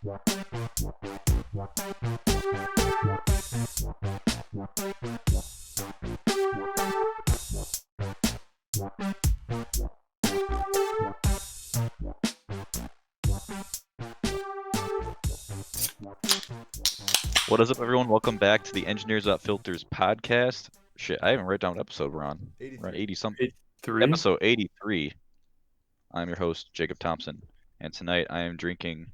What is up, everyone? Welcome back to the Engineers Without Filters podcast. Shit, I haven't written down what episode we're on. We're on 80 something. 83? Episode 83. I'm your host, Jacob Thompson, and tonight I am drinking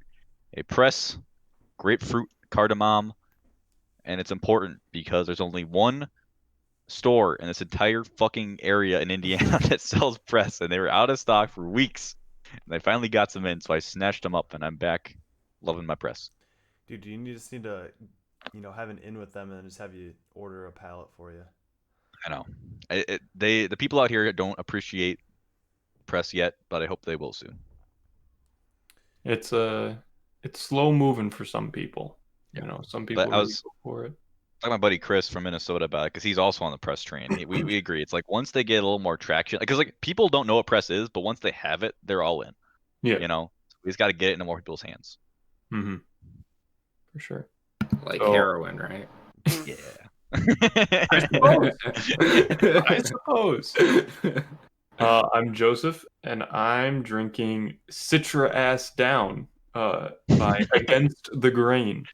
a press grapefruit cardamom, and it's important because there's only one store in this entire fucking area in Indiana that sells press, and they were out of stock for weeks. And I finally got some in, so I snatched them up, and I'm back loving my press. Dude, you just need to, have an in with them and then just have you order a pallet for you. I know. The people out here don't appreciate press yet, but I hope they will soon. It's slow moving for some people. Yeah. You know, some people I was go for it. talking to my buddy Chris from Minnesota about it because he's also on the press train. We agree. It's like once they get a little more traction, because like people don't know what press is, but once they have it, they're all in. Yeah. You know, we just got to get it into more people's hands. Mm-hmm. For sure. Like heroin, right? Yeah. I suppose. I'm Joseph, and I'm drinking Citra Ass Down by Against the Grain.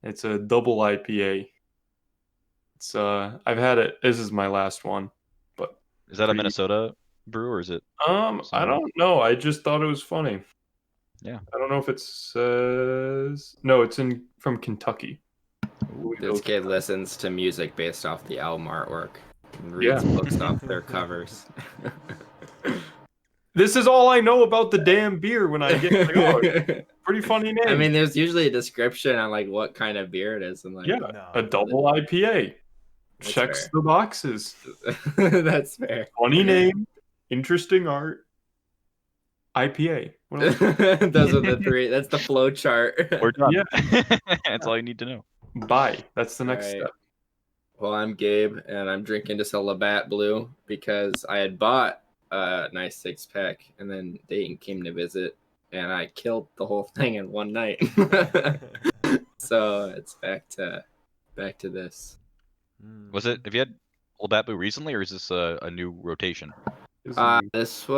It's a double IPA. It's I've had it. This is my last one. But Is that a Minnesota brew or is it? I don't know. I just thought it was funny. Yeah. I don't know if it says. No, it's from Kentucky. This kid listens to music based off the album artwork and reads books off their covers. This is all I know about the damn beer when I get like, oh, pretty funny name. I mean, there's usually a description on like what kind of beer it is, and like a double IPA. That's Checks fair. the boxes. That's fair. Funny name, interesting art, IPA. What else? Those are the three. That's the flow chart. We're done. Yeah. That's all you need to know. Bye. That's the next Alright. step. Well, I'm Gabe, and I'm drinking just a Labatt Blue because I had bought a nice 6-pack, and then Dayton came to visit, and I killed the whole thing in one night. So it's back to this. Was it? Have you had Labatt Blue recently, or is this a new rotation? This is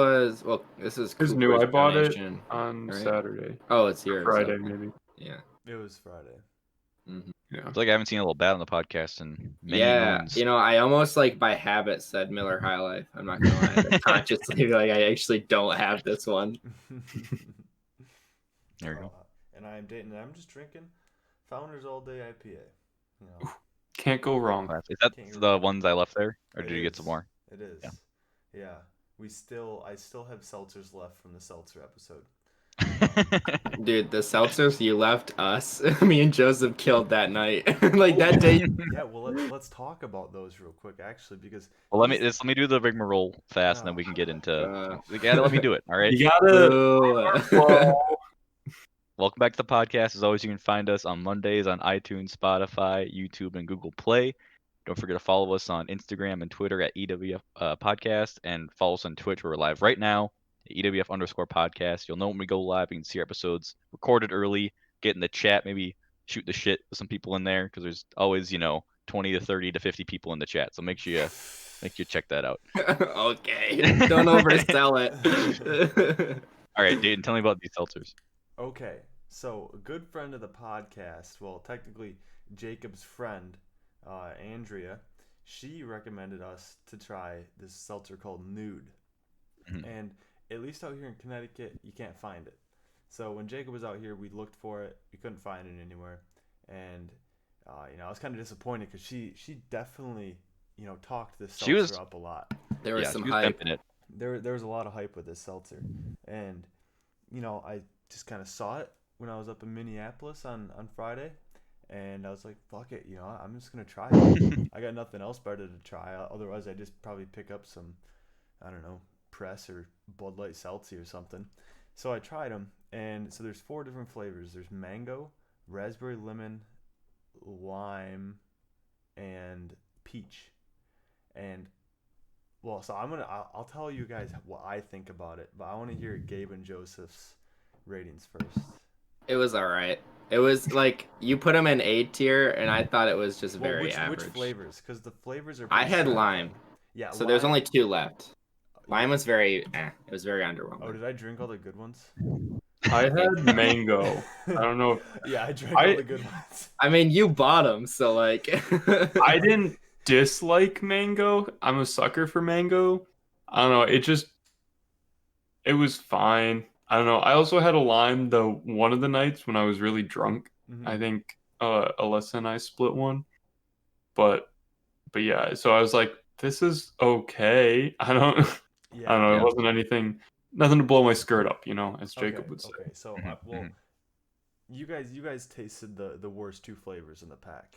It's new. Cooper's I bought it donation, on right? Saturday. Oh, it's yours. Friday, okay. maybe. Yeah. It was Friday. Mm-hmm. Yeah. I feel like I haven't seen a Labatt on the podcast in many moons. You know, I almost like by habit said Miller High Life. I'm not gonna lie, I consciously like I actually don't have this one. There you go. And I am Dayton, and I'm just drinking Founders All Day IPA. You know, Can't go wrong. Is that the ones I left there, or did you get some more? It is. Yeah. I still have seltzers left from the seltzer episode. Dude, the seltzers you left us, me and Joseph killed that night. Like that day. Yeah, well let's talk about those real quick actually, because Well, let me do the rigmarole fast, and then we can get into. You gotta let me do it. All right. You gotta. Welcome back to the podcast. As always, you can find us on Mondays on iTunes, Spotify, YouTube, and Google Play. Don't forget to follow us on Instagram and Twitter at EWF Podcast, and follow us on Twitch where we're live right now at EWF_podcast. You'll know when we go live. You can see our episodes recorded early, get in the chat, maybe shoot the shit with some people in there, because there's always, 20 to 30 to 50 people in the chat. So make sure you check that out. Okay. Don't oversell it. All right, Dayton, tell me about these seltzers. Okay, so a good friend of the podcast, well, technically Jacob's friend, Andrea, she recommended us to try this seltzer called Nude. Mhm. And at least out here in Connecticut, you can't find it. So when Jacob was out here, we looked for it. We couldn't find it anywhere. And, I was kind of disappointed because she definitely, talked this seltzer up a lot. There was some she was hype. pimping it. There was a lot of hype with this seltzer. And, I just kind of saw it when I was up in Minneapolis on Friday. And I was like, fuck it, I'm just going to try it. I got nothing else better to try. Otherwise, I'd just probably pick up some, I don't know, Press or Bud Light Seltzy or something. So I tried them. And so there's 4 different flavors. There's mango, raspberry, lemon, lime, and peach. And, well, so I'll tell you guys what I think about it. But I want to hear Gabe and Joseph's ratings first. It was all right. It was like you put them in A tier, and I thought it was just Well, very average. which flavors? Because the flavors are. I pretty had strong. lime. Yeah. So there's only 2 left. Lime was very It was very Oh, underwhelming. did I drink all the good ones? I had mango. I don't know. Yeah, I drank all the good ones. I mean, you bought them, so like. I didn't dislike mango. I'm a sucker for mango. I don't know. It was fine. I don't know. I also had a lime one of the nights when I was really drunk. Mhm. I think Alyssa and I split one. But yeah, so I was like, this is okay. I don't Yeah. know. Yeah. It wasn't nothing to blow my skirt up, as Jacob would say. Okay, so Mhm, well, mhm. you guys tasted the worst 2 flavors in the pack.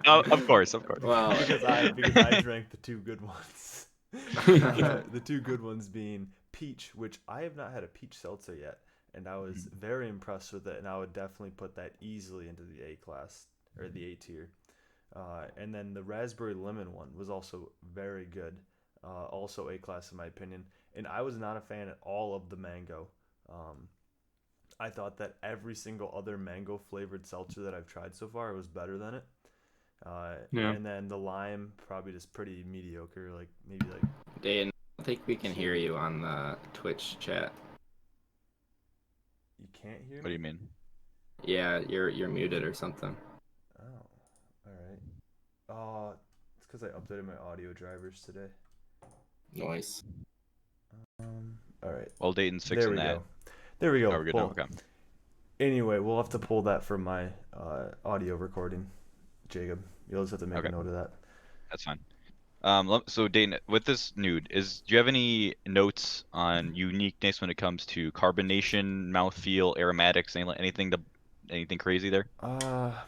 Of course. Well, because I drank the 2 good ones. The 2 good ones being peach, which I have not had a peach seltzer yet, and I was very impressed with it, and I would definitely put that easily into the A class or the A tier. And then the raspberry lemon one was also very good, also A class in my opinion. And I was not a fan at all of the mango. I thought that every single other mango flavored seltzer that I've tried so far was better than it. Yeah. And then the lime probably just pretty mediocre, like maybe like. Dane, I think we can hear you on the Twitch chat. You can't hear me? What do you mean? Yeah, you're muted or something. Oh, all right. It's because I updated my audio drivers today. Noise. All right. Well, Dayton's There fixing we that. go. There we go. Oh, we're good Well, now. Okay. anyway, we'll have to pull that from my audio recording, Jacob. You'll just have to make Okay. a note of that. That's fine. So Dayton, with this nude, do you have any notes on uniqueness when it comes to carbonation, mouthfeel, aromatics, anything crazy there?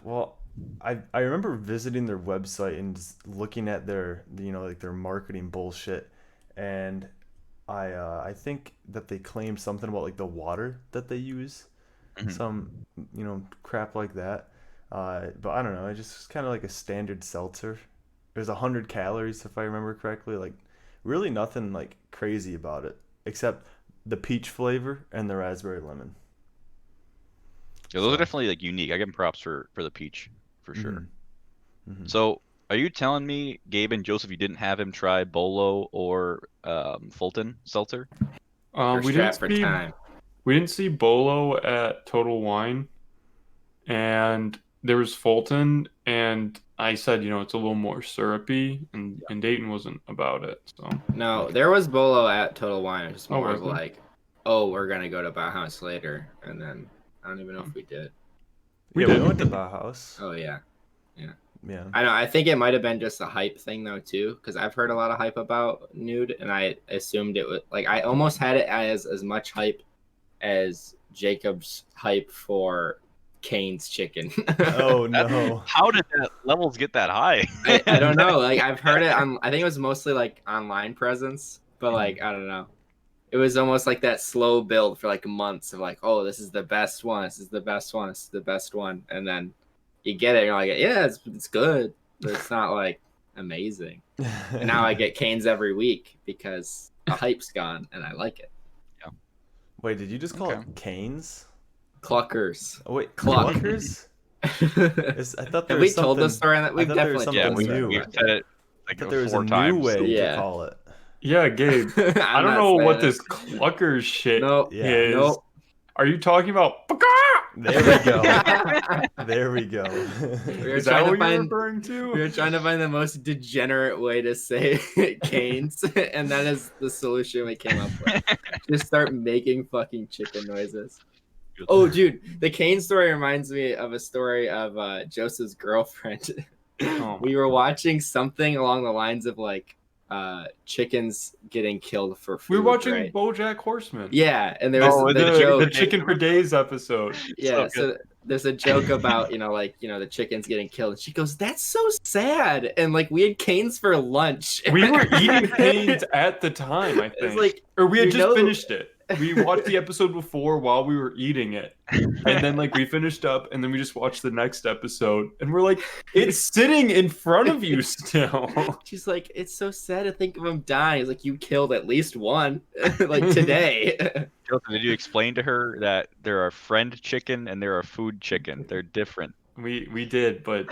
Well, I remember visiting their website and just looking at their like their marketing bullshit, and I think that they claim something about like the water that they use, Mhm. some crap like that. But I don't know. It's just kind of like a standard seltzer. There's 100 calories if I remember correctly. Like really nothing like crazy about it except the peach flavor and the raspberry lemon. Yeah, those are So. definitely like unique. I give them props for the peach, for sure. Mhm. So, are you telling me, Gabe and Joseph, you didn't have him try Bolo or Fulton Seltzer? We're We strapped for time. didn't see Bolo at Total Wine, and there was Fulton, and I said, it's a little more syrupy, and Dayton wasn't about it. So No, there was Bolo at Total Wine. It was more was of there? like, oh, we're gonna go to Bauhaus later, and then I don't even know if we did. We We did. went to Bauhaus. Oh yeah. Yeah. I know. I think it might have been just a hype thing though too, because I've heard a lot of hype about Nude, and I assumed it was like I almost had it as much hype as Jacob's hype for Kane's chicken. Oh no. How did that levels get that high? I don't know. Like I've heard it on. I think it was mostly like online presence, but like I don't know. It was almost like that slow build for like months of like, oh, this is the best one. This is the best one. This is the best one, and then you get it, and you're like, yeah, it's good, but it's not like amazing. And now I get Canes every week because the hype's gone, and I like it. Wait, did you just call Okay. it Canes? Cluckers. Oh wait, Cluck. Cluckers? I thought there Have we was told something. this story? We've thought there was definitely Yeah, told this something story. new. we've said it I like thought there was a 4 new times. way Yeah. to call it. Yeah, Gabe. I I'm don't not know what saying this cluckers shit No, Yeah. is. nope. Are you talking about? There we go. There we go. We were Is trying that to what you're find. referring to? We were trying to find the most degenerate way to say Canes, and that is the solution we came up with. Just start making fucking chicken noises. Oh, dude, the Kane story reminds me of a story of Joseph's girlfriend. Oh, We were watching something along the lines of like chickens getting killed for food. we were watching right? BoJack Horseman. Yeah, and there was Oh, the the joke. The Chicken for Days episode. Yeah, So so there's a joke about the chickens getting killed, and she goes, "That's so sad." And like we had canes for lunch. We were eating canes at the time, I It's think. like Or we had you just know- finished it. We watched the episode before while we were eating it. And then like we finished up and then we just watched the next episode and we're like, it's sitting in front of you still. she's like, "It's so sad to think of him dying." He's like, "You killed at least one, like today." Joseph, did you explain to her that there are friend chicken and there are food chicken? They're different. We did, but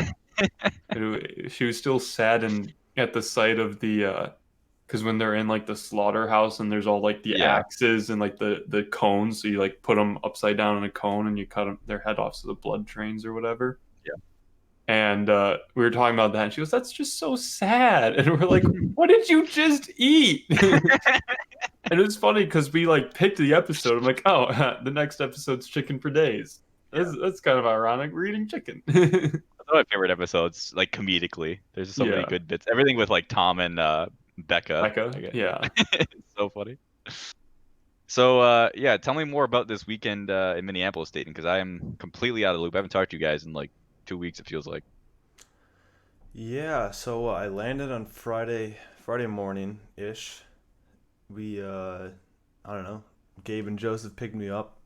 she was still saddened at the sight of the because when they're in like the slaughterhouse and there's all like the Yeah. axes and like the cones, so you like put them upside down in a cone and you cut their head off so the blood drains or whatever. Yeah. And we were talking about that, and she goes, "That's just so sad." And we're like, "What did you just eat?" And it was funny because we like picked the episode. I'm like, "Oh, the next episode's chicken for days." That's kind of ironic. We're eating chicken. That's one of my favorite episodes, like comedically. There's just so many Yeah. good bits. Everything with like Tom and Becca. Becca, yeah. It's so funny. So yeah, tell me more about this weekend in Minneapolis dating, because I am completely out of the loop. I haven't talked to you guys in like 2 weeks, it feels like. Yeah, so I landed on Friday morning ish. We I don't know. Gabe and Joseph picked me up.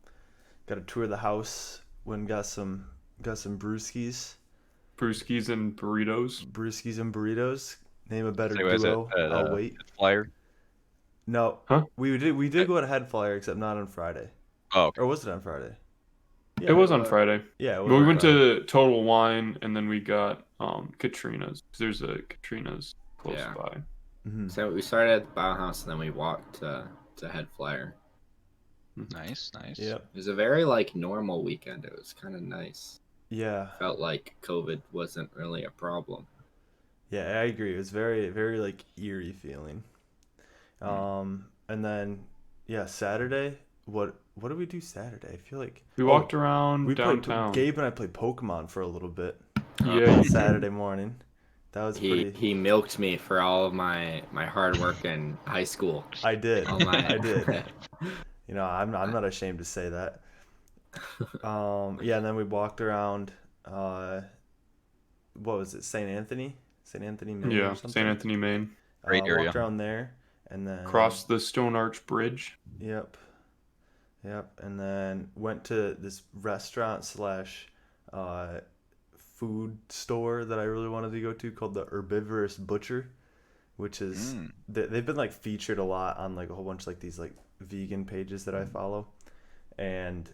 Got a tour of the house. Went and got some brewskis. Brewskis and burritos. Brewskis and burritos. Name a better So, is it duo. at, I'll wait. Flyer? No. Huh? We did go to Head Flyer, except not on Friday. Oh, okay. Or was it on Friday? Yeah, It was on Friday. Yeah, it was But we on went Friday. to Total Wine and then we got Katrina's. There's a Katrina's close Yeah. by. Mhm. So we started at the Bauhaus and then we walked to Head Flyer. Nice. Yep. It was a very like normal weekend. It was kind of nice. Yeah. Felt like COVID wasn't really a problem. Yeah, I agree. It was very, very like eerie feeling. And then yeah, Saturday. What did we do Saturday? I feel like We walked around we downtown. played. Gabe and I played Pokemon for a little bit Yeah, on Saturday morning. That was pretty. He milked me for all of my hard work in high school. I did. Oh my! I did. You know, I'm not ashamed to say that. Yeah, and then we walked around. What was it? St. Anthony, Maine, yeah, or something. St. Anthony, Maine. Great area. Walked around there, and then Crossed the Stone Arch Bridge. Yep. And then went to this restaurant slash food store that I really wanted to go to called the Herbivorous Butcher, which is they've been like featured a lot on like a whole bunch of like these like vegan pages that I follow, and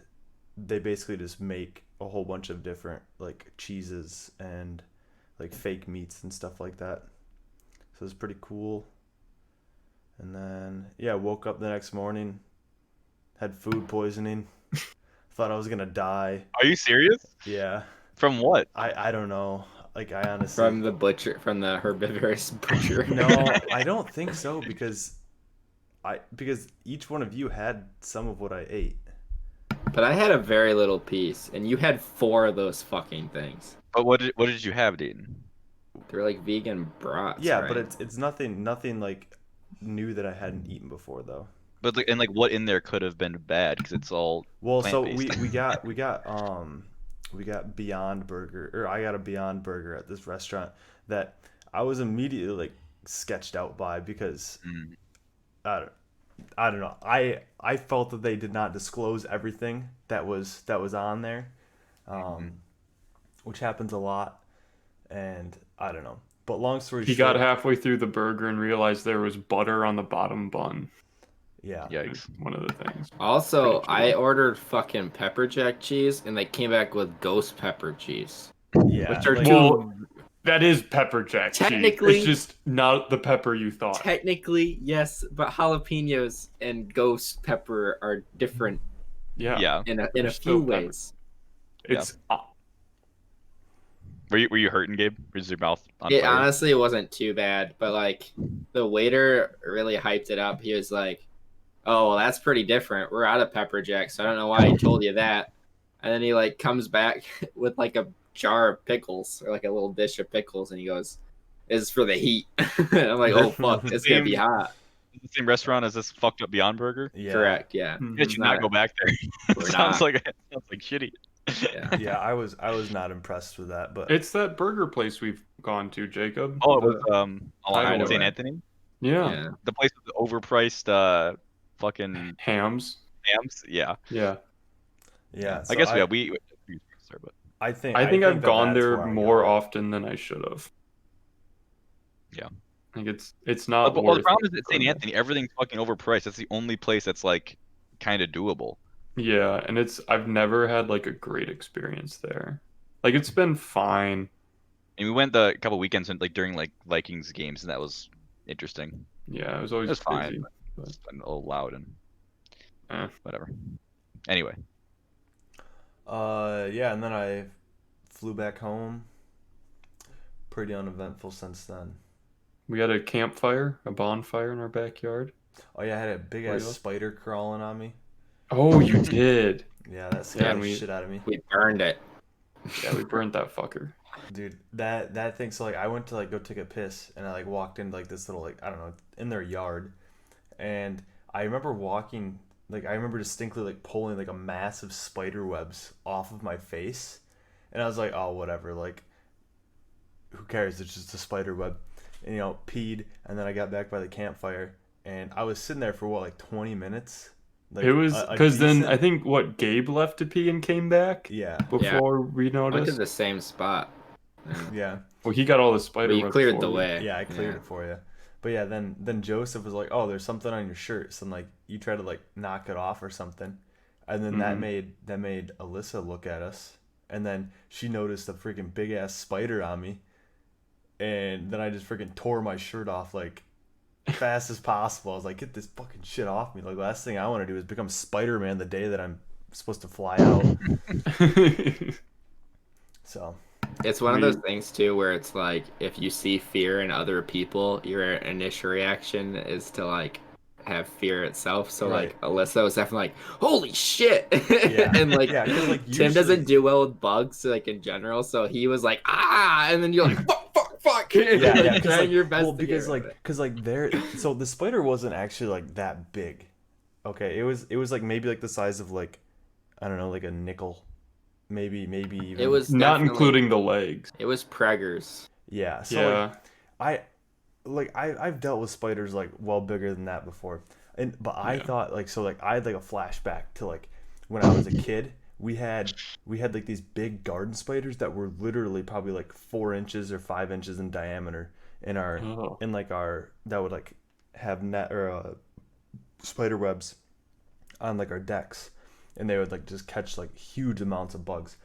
they basically just make a whole bunch of different like cheeses and like fake meats and stuff like that. So it's pretty cool. And then yeah, woke up the next morning, had food poisoning. Thought I was gonna die. Are you serious? Yeah. From what? I don't know. Like I honestly From the herbivorous butcher. No, I don't think so because each one of you had some of what I ate. But I had a very little piece, and you had 4 of those fucking things. But what did you have, Dean? They're like vegan brats. Yeah, right? but it's nothing like new that I hadn't eaten before though. But like, and like what in there could have been bad, because it's all Well, so plant-based. we got Beyond Burger, or I got a Beyond Burger at this restaurant that I was immediately like sketched out by because I don't know. I felt that they did not disclose everything that was on there, which happens a lot, and I don't know. But long story He short, got halfway through the burger and realized there was butter on the bottom bun. yeah, Yikes. One of the things. Also, Pretty I ordered fucking pepper jack cheese, and they came back with ghost pepper cheese. yeah. Which are like- two- Well, that is pepper jack cheese. Technically- It's just not the pepper you thought. Technically, yes, but jalapenos and ghost pepper are different Yeah. in a They're few still pepper. ways. It's Were you hurting, Gabe? Was your mouth on It fire? honestly wasn't too bad, but like the waiter really hyped it up. He was like, "Oh, well, that's pretty different. We're out of pepper jack, so I don't know why he told you that." And then he like comes back with like a jar of pickles or like a little dish of pickles, and he goes, "This is for the heat." And I'm like, "Oh fuck, it's gonna be hot." The same restaurant as this fucked up Beyond Burger? yeah. Correct, yeah. Mhm. You should not go back there. We're sounds not. like shitty. Yeah. Yeah, I was not impressed with that, but It's that burger place we've gone to, Jacob. Oh, it was I along know St. it. Anthony? Yeah. Yeah. The place with the overpriced fucking Hams. hams? Yeah. Yeah. yeah. I guess so we but I think I've that gone that's there where I more got it. often than I should have. Yeah. I think it's not well, the worth problem is at St. going Anthony, everything's fucking overpriced. That's the only place that's like kind of doable. Yeah, and I've never had like a great experience there. Like it's been fine. And we went the couple weekends and like during like Vikings games, and that was interesting. Yeah, it was It always was fine, busy. but it's been a little loud and Eh. whatever. Anyway, Yeah, and then I flew back home. Pretty uneventful since then. We had a campfire, a bonfire in our backyard. Oh yeah, I had a big Were ass you? spider crawling on me. Oh, you did. Yeah, that scared and the we- shit out of me. We burned it. Yeah, we burnt that fucker. Dude, that thing. So like, I went to like go take a piss, and I like walked into like this little like I don't know in their yard, and I remember walking like I remember distinctly like pulling like a massive spider webs off of my face, and I was like, oh whatever, like who cares? It's just a spider web, and peed, and then I got back by the campfire, and I was sitting there for what like 20 minutes. Like It was a because then decent- I think Gabe left to pee and came back yeah before we I went to noticed. the same spot. Yeah. yeah. Well, he got all the spider But you webs cleared for the me. way. Yeah, I cleared it for you. But yeah, then Joseph was like, "Oh, there's something on your shirts," and like you try to like knock it off or something, and then that made Alyssa look at us, and then she noticed a freaking big ass spider on me, and then I just freaking tore my shirt off like fast as possible. I was like, "Get this fucking shit off me!" Like last thing I want to do is become Spider-Man the day that I'm supposed to fly out. So. It's one of those things too where it's like if you see fear in other people, your initial reaction is to like have fear itself. So Right. like Alyssa was definitely like, "Holy shit!" Yeah. and like, Yeah, 'cause, like, Tim usually- doesn't do well with bugs like in general, so he was like, "Ah!" and then you're like, "Fuck!" And, Yeah, like, yeah, because trying your best. well, to because get rid of like, it. cause like there, so the spider wasn't actually like that big. Okay, it was like maybe like the size of like, I don't know, like a nickel, maybe even. It was Not definitely- including the legs. It was preggers. Yeah. So Yeah. I've dealt with spiders like well bigger than that before, but I Yeah. thought like so like I had like a flashback to like when I was a kid. We had like these big garden spiders that were literally probably like 4 inches or 5 inches in diameter in our Oh. in like our that would like have net or spider webs on like our decks, and they would like just catch like huge amounts of bugs.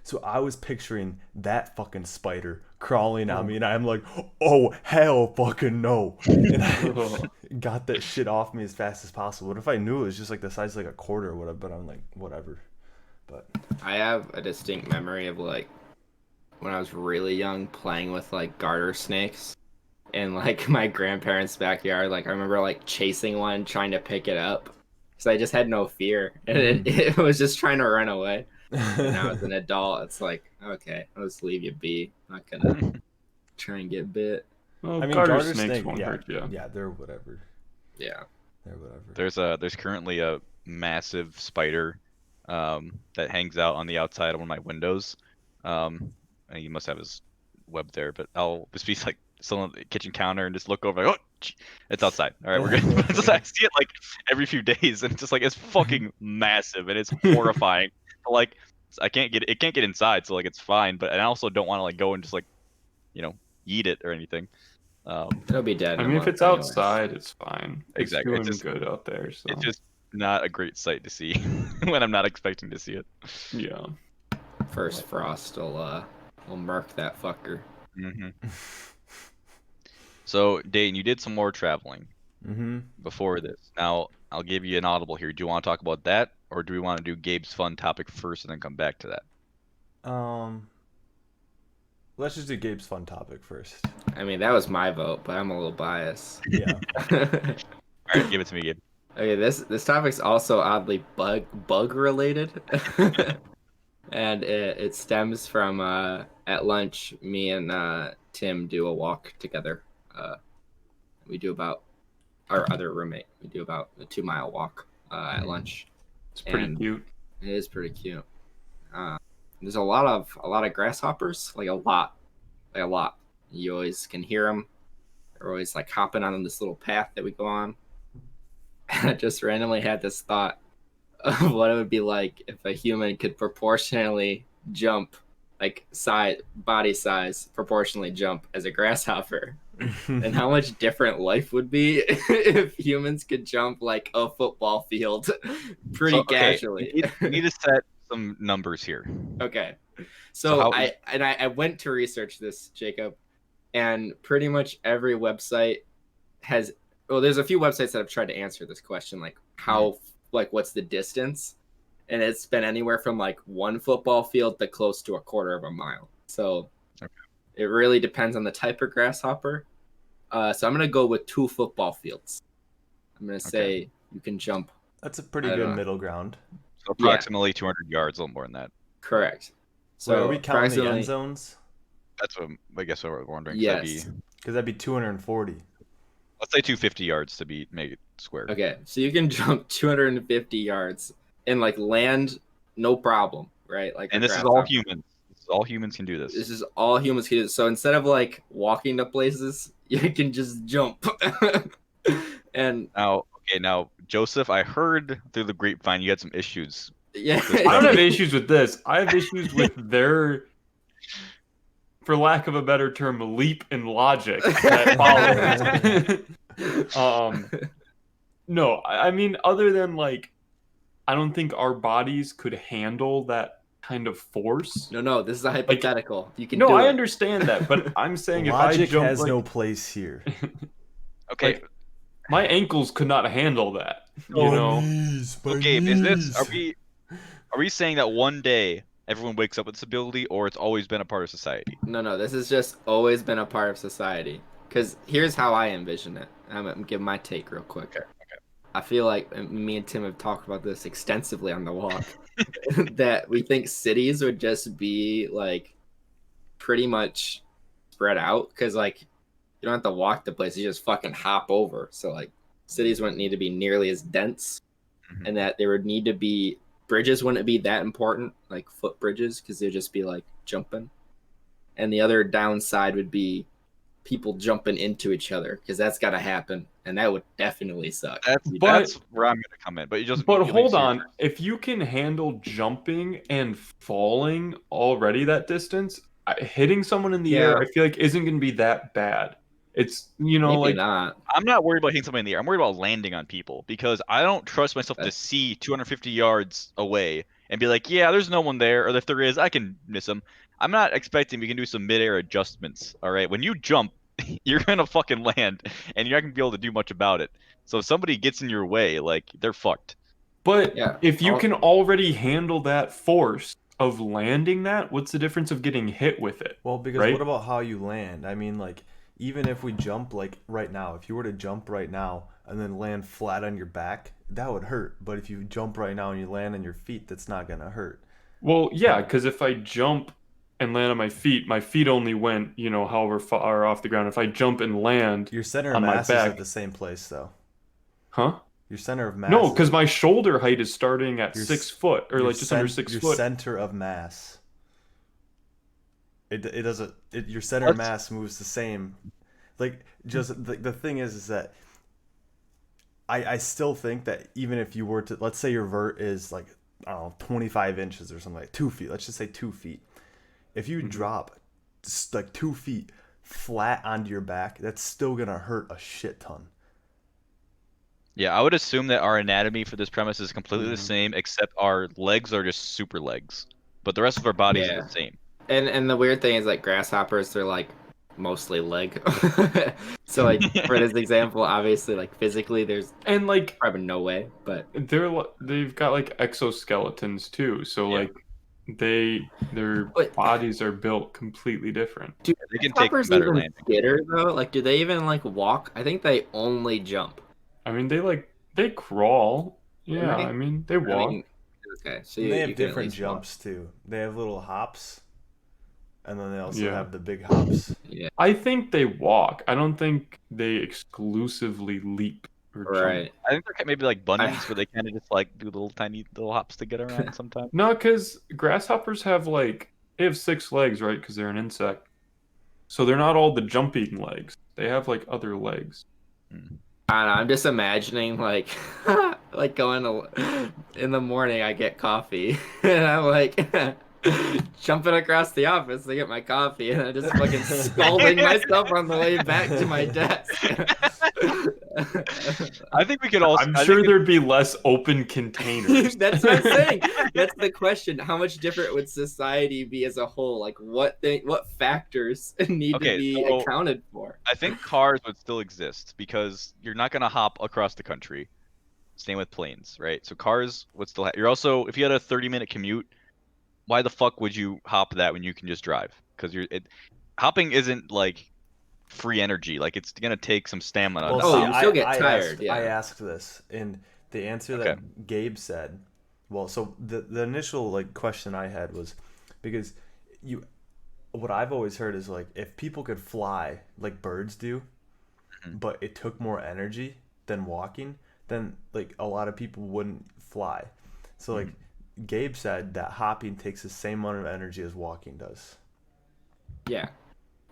So I was picturing that fucking spider crawling on me, and I'm like, oh hell fucking no, and I got that shit off me as fast as possible. What if I knew it was just like the size of like a quarter or whatever? But I'm like, whatever. But I have a distinct memory of like when I was really young playing with like garter snakes in like my grandparents' backyard. Like I remember like chasing one, trying to pick it up because I just had no fear, and it was just trying to run away. And now as an adult, it's like, okay, I'll just leave you be. I'm not gonna try and get bit. Well, I mean, garter garter snakes snake, won't yeah, hurt you. yeah, they're whatever. Yeah. They're whatever. there's currently a massive spider that hangs out on the outside of one of my windows. And he must have his web there, but I'll just be like still on the kitchen counter and just look over like, oh, it's outside. All right, we're good. It's just, I see it like every few days, and it's just like it's fucking massive and it's horrifying. But, like it can't get inside, so like it's fine. But I also don't want to like go and just like eat it or anything. It'll be dead. I in a mean, if month it's anyways. outside, it's fine. Exactly. It's It's doing good out there. So It's just not a great sight to see when I'm not expecting to see it. yeah. First frost will murk that fucker. hmm So, Dayton, you did some more traveling Mm-hmm. before this. Now, I'll give you an audible here. Do you want to talk about that, or do we want to do Gabe's fun topic first and then come back to that? Let's just do Gabe's fun topic first. I mean, that was my vote, but I'm a little biased. Yeah. All right, give it to me, Gabe. Okay, this topic's also oddly bug related, and it stems from at lunch, me and Tim do a walk together. We do about our other roommate. We do about a 2-mile walk at lunch. It's pretty And cute. It is pretty cute. There's a lot of grasshoppers, like a lot. You always can hear them. They're always like hopping on this little path that we go on. And I just randomly had this thought of what it would be like if a human could proportionally jump, like body size, proportionally jump as a grasshopper. and how much different life would be if humans could jump like a football field pretty casually. We need to set some numbers here. Okay. So So, how- I went to research this, Jacob, and pretty much every website has, well, there's a few websites that have tried to answer this question, like how like what's the distance, and it's been anywhere from like 1 football field to close to 1/4 of a mile. So it really depends on the type of grasshopper. So I'm gonna go with 2 football fields. I'm gonna say you can jump. That's a pretty I don't good know. middle ground. So approximately 200 yards, a little more than that. Correct. So So are we counting the approximately- end zones? That's what I guess what we're wondering. Yes. Because that'd be 240. Let's say 250 yards to make it square. Okay, so you can jump 250 yards and like land no problem, right? Like, And a this is all grasshopper. humans. All humans can do this. This is all humans can do. So instead of like walking to places, you can just jump. And Now, Joseph, I heard through the grapevine you had some issues. yeah, I don't have issues with this. I have issues with their, for lack of a better term, leap in logic that follows. No, I mean, other than like, I don't think our bodies could handle that kind of force. no, this is a hypothetical. You can No, do I it. understand that, but I'm saying if I Logic jump, has like, no place here. Okay, Like, my ankles could not handle that. You know, Knees, my Gabe, knees. are we saying that one day everyone wakes up with this ability, or it's always been a part of society? No, this has just always been a part of society. Because here's how I envision it. I'm gonna give my take real quick. Okay. I feel like me and Tim have talked about this extensively on the walk. That we think cities would just be like pretty much spread out because like you don't have to walk the place, you just fucking hop over. So like cities wouldn't need to be nearly as dense, Mhm. and that there would need to be bridges wouldn't be that important, like foot bridges, because they'd just be like jumping. And the other downside would be people jumping into each other because that's got to happen, and that would definitely suck. That's where I'm gonna come in. But but hold on. If you can handle jumping and falling already that distance, hitting someone in the air, I feel like isn't going to be that bad. It's, you know, Maybe like not. I'm not worried about hitting somebody in the air. I'm worried about landing on people because I don't trust myself to see 250 yards away and be like, yeah, there's no one there, or if there is, I can miss them. I'm not expecting we can do some midair adjustments. All right, when you jump, you're gonna fucking land, and you're not gonna be able to do much about it. So if somebody gets in your way, like they're fucked. But Yeah, if you I'll- can already handle that force of landing that, what's the difference of getting hit with it? Well, because Right? what about how you land? I mean, like, even if we jump, like, right now, if you were to jump right now and then land flat on your back, that would hurt. But if you jump right now and you land on your feet, that's not going to hurt. Well, yeah, because if I jump and land on my feet only went, you know, however far off the ground. If I jump and land Your center of on my mass is back, at the same place, though. huh? Your center of mass. No, is- because my shoulder height is starting at Your 6 foot, or your like just under 6 your foot. center of mass. It doesn't. Your center of What's- mass moves the same. Like, just the thing is that I still think that even if you were to, let's say your vert is like, I don't know, 25 inches or something, like 2 feet. Let's just say 2 feet. If you drop just like 2 feet flat onto your back, that's still gonna hurt a shit ton. Yeah, I would assume that our anatomy for this premise is completely the Mhm. same, except our legs are just super legs, but the rest of our bodies are Yeah. the same. And the weird thing is like grasshoppers, they're like mostly leg. So like for this example, obviously like physically there's And like probably no way, but they've got like exoskeletons too, so Yeah. like their But- bodies are built completely different. do They can take grasshoppers better even landing. skitter though? Like do they even like walk? I think they only jump. I mean, they crawl. Yeah, they? I mean, they I walk. mean, okay, so And you, they you have can at different least walk. jumps too. They have little hops, and then they also Yeah. have the big hops. Yeah, I think they walk. I don't think they exclusively leap or jump. right. I think they're maybe like bunnies, where they kind of just like do little tiny little hops to get around sometimes. No, because grasshoppers have they have 6 legs, right? Because they're an insect. So they're not all the jumping legs. They have like other legs. I don't know, I'm just imagining like like going to, in the morning I get coffee and I'm like jumping across the office to get my coffee, and I'm just fucking scalding myself on the way back to my desk. I think we could also. I'm I sure think there'd be less open containers. That's what I'm saying. That's the question. How much different would society be as a whole? Like, what factors need to Okay, be so accounted for? I think cars would still exist because you're not gonna hop across the country. Same with planes, right? So cars would still have. You're also, if you had a 30-minute commute, why the fuck would you hop that when you can just drive? Because hopping isn't like free energy. Like it's gonna take some stamina. Well, to Oh, see, hop. you still get I tired, asked, yeah. I asked this, and the answer Okay. that Gabe said, well, so the initial like question I had was because what I've always heard is like if people could fly like birds do, Mhm. but it took more energy than walking, then like a lot of people wouldn't fly. So like Gabe said that hopping takes the same amount of energy as walking does. Yeah.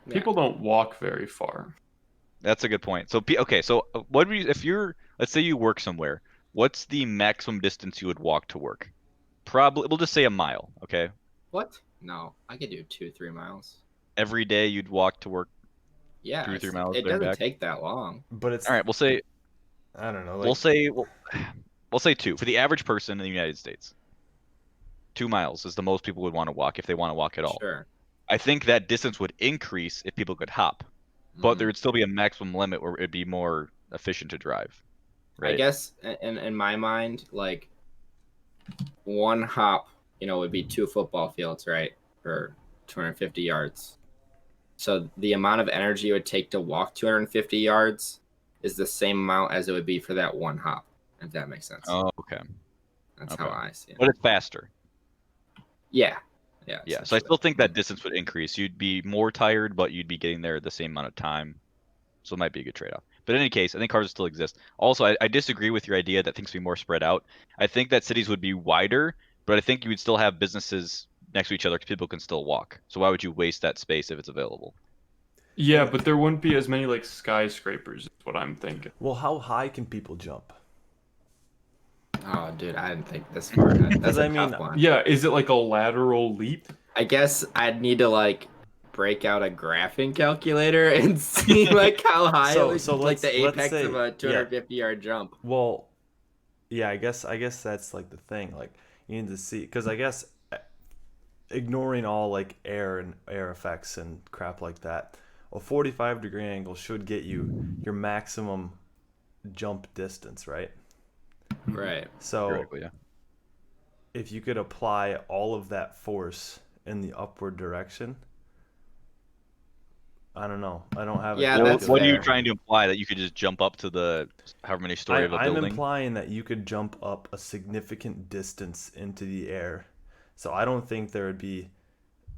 People don't walk very far. That's a good point. So okay, so what would you, if you're, let's say you work somewhere, what's the maximum distance you would walk to work? Probably, we'll just say a mile. Okay, What? No, I could do 2-3 miles. every day you'd walk to work Yeah, 2 or 3 miles it there and doesn't back. take that long. But it's All right, we'll say I don't know, we'll like say we'll say two for the average person in the United States. 2 miles is the most people would want to walk if they want to walk at all. Sure. I think that distance would increase if people could hop, but there Mhm. would still be a maximum limit where it'd be more efficient to drive. Right? I guess in my mind, like one hop, would be 2 football fields, right? For 250 yards. So the amount of energy it would take to walk 250 yards is the same amount as it would be for that one hop, if that makes sense. Oh, okay. That's okay. how I see it. But it's faster. Yeah. Yeah. So I essentially. still think that distance would increase. You'd be more tired, but you'd be getting there at the same amount of time. So it might be a good trade-off. But in any case, I think cars still exist. Also, I disagree with your idea that things would be more spread out. I think that cities would be wider, but I think you would still have businesses next to each other because people can still walk. So why would you waste that space if it's available? Yeah, but there wouldn't be as many like skyscrapers, is what I'm thinking. well, how high can people jump? Oh, dude, I didn't think this far ahead. That's I a mean, tough one. Yeah, is it like a lateral leap? I guess I'd need to like break out a graphing calculator and see like how high So- it would, so like let's- the let's apex say- of a yeah. 250-yard jump. Well, yeah, I guess that's like the thing. Like you need to see because I guess ignoring all like air and air effects and crap like that, a 45-degree angle should get you your maximum jump distance, right? Right. So Theoretically, yeah. if you could apply all of that force in the upward direction, I don't know. I don't have. Yeah, a Well, that's what are you fair. trying to imply that you could just jump up to the however many story of a I'm building? implying that you could jump up a significant distance into the air. So I don't think there would be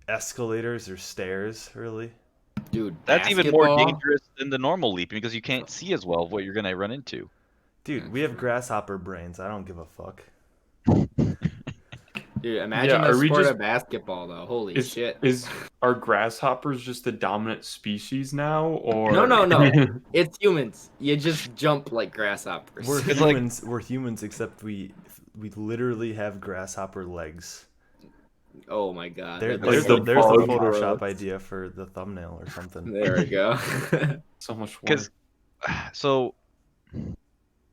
escalators or stairs, really. Dude, That's even more basketball? dangerous than the normal leaping because you can't see as well what you're gonna run into. Dude, we have grasshopper brains. I don't give a fuck. Dude, imagine Yeah, the are we sport just- of basketball though. Holy shit. Are grasshoppers just the dominant species now, or No. It's humans. You just jump like grasshoppers. We're It's like- humans. We're humans, except we literally have grasshopper legs. Oh my god. There's That's the the bug. Photoshop idea for the thumbnail or something. There we go. so much work? Because, so,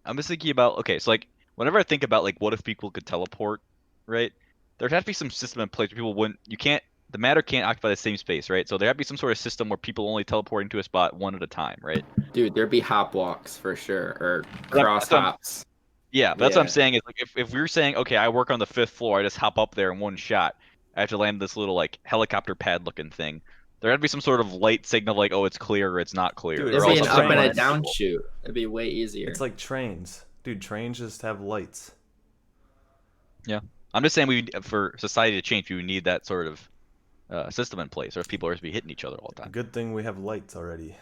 I'm just thinking about, okay, so like, whenever I think about like, what if people could teleport, right? There'd have to be some system in place where people the matter can't occupy the same space, right? So there'd have to be some sort of system where people only teleport into a spot one at a time, right? Dude, there'd be hop walks for sure, or That's cross what I'm- hops. Yeah, that's what I'm Yeah. saying is like, if we were saying, okay, I work on the 5th floor, I just hop up there in one shot, I have to land this little like helicopter pad looking thing. There had to be some sort of light signal like, oh, it's clear or it's not clear. Dude, or There'd Or be else an also I'm up and a saying, down shoot. It'd be way easier. It's like trains, dude. Trains just have lights. I'm just saying for society to change, we would need that sort of system in place, or if people are to be hitting each other all the time. Good thing we have lights already.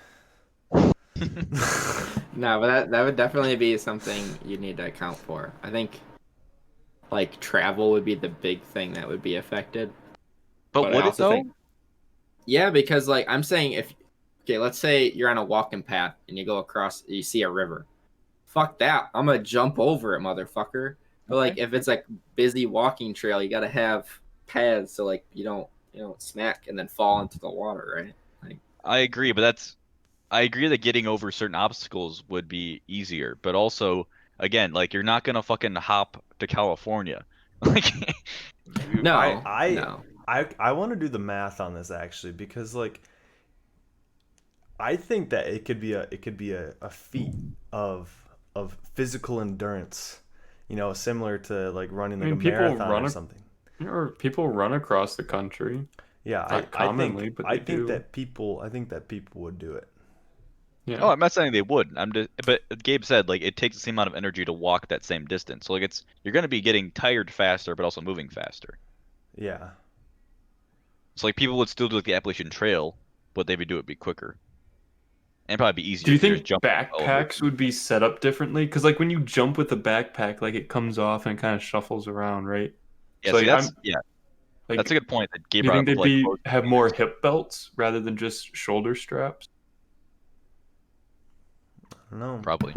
No, but that would definitely be something you'd need to account for. I think like travel would be the big thing that would be affected. But But I would it also though? think- Yeah, because like I'm saying let's say you're on a walking path and you go across, you see a river. Fuck that. I'm gonna jump over it, motherfucker. But like if it's like busy walking trail, you gotta have pads so like you don't smack and then fall into the water, right? Like, I agree, but I agree that getting over certain obstacles would be easier, but also, again, like you're not gonna fucking hop to California. Like, no, I no. I want to do the math on this actually because like I think that it could be a feat of physical endurance, similar to like running I like a mean, people marathon run or something. or people run across the country. Yeah, Not commonly, but they do. I think that people would do it. Yeah. oh, I'm not saying they would. But Gabe said like it takes the same amount of energy to walk that same distance. So like you're gonna be getting tired faster, but also moving faster. Yeah. So like people would still do like the Appalachian Trail, but they would do it be quicker and probably be Do easier you because you're think just jumping backpacks would be set up differently? Because like when you jump with a backpack, like it comes off and it kind of shuffles around, right? Yeah, So see like I'm that's a like, good point that Gabe do you brought think up of they'd like be close have more quarters. hip belts rather than just shoulder straps? I don't know. Probably.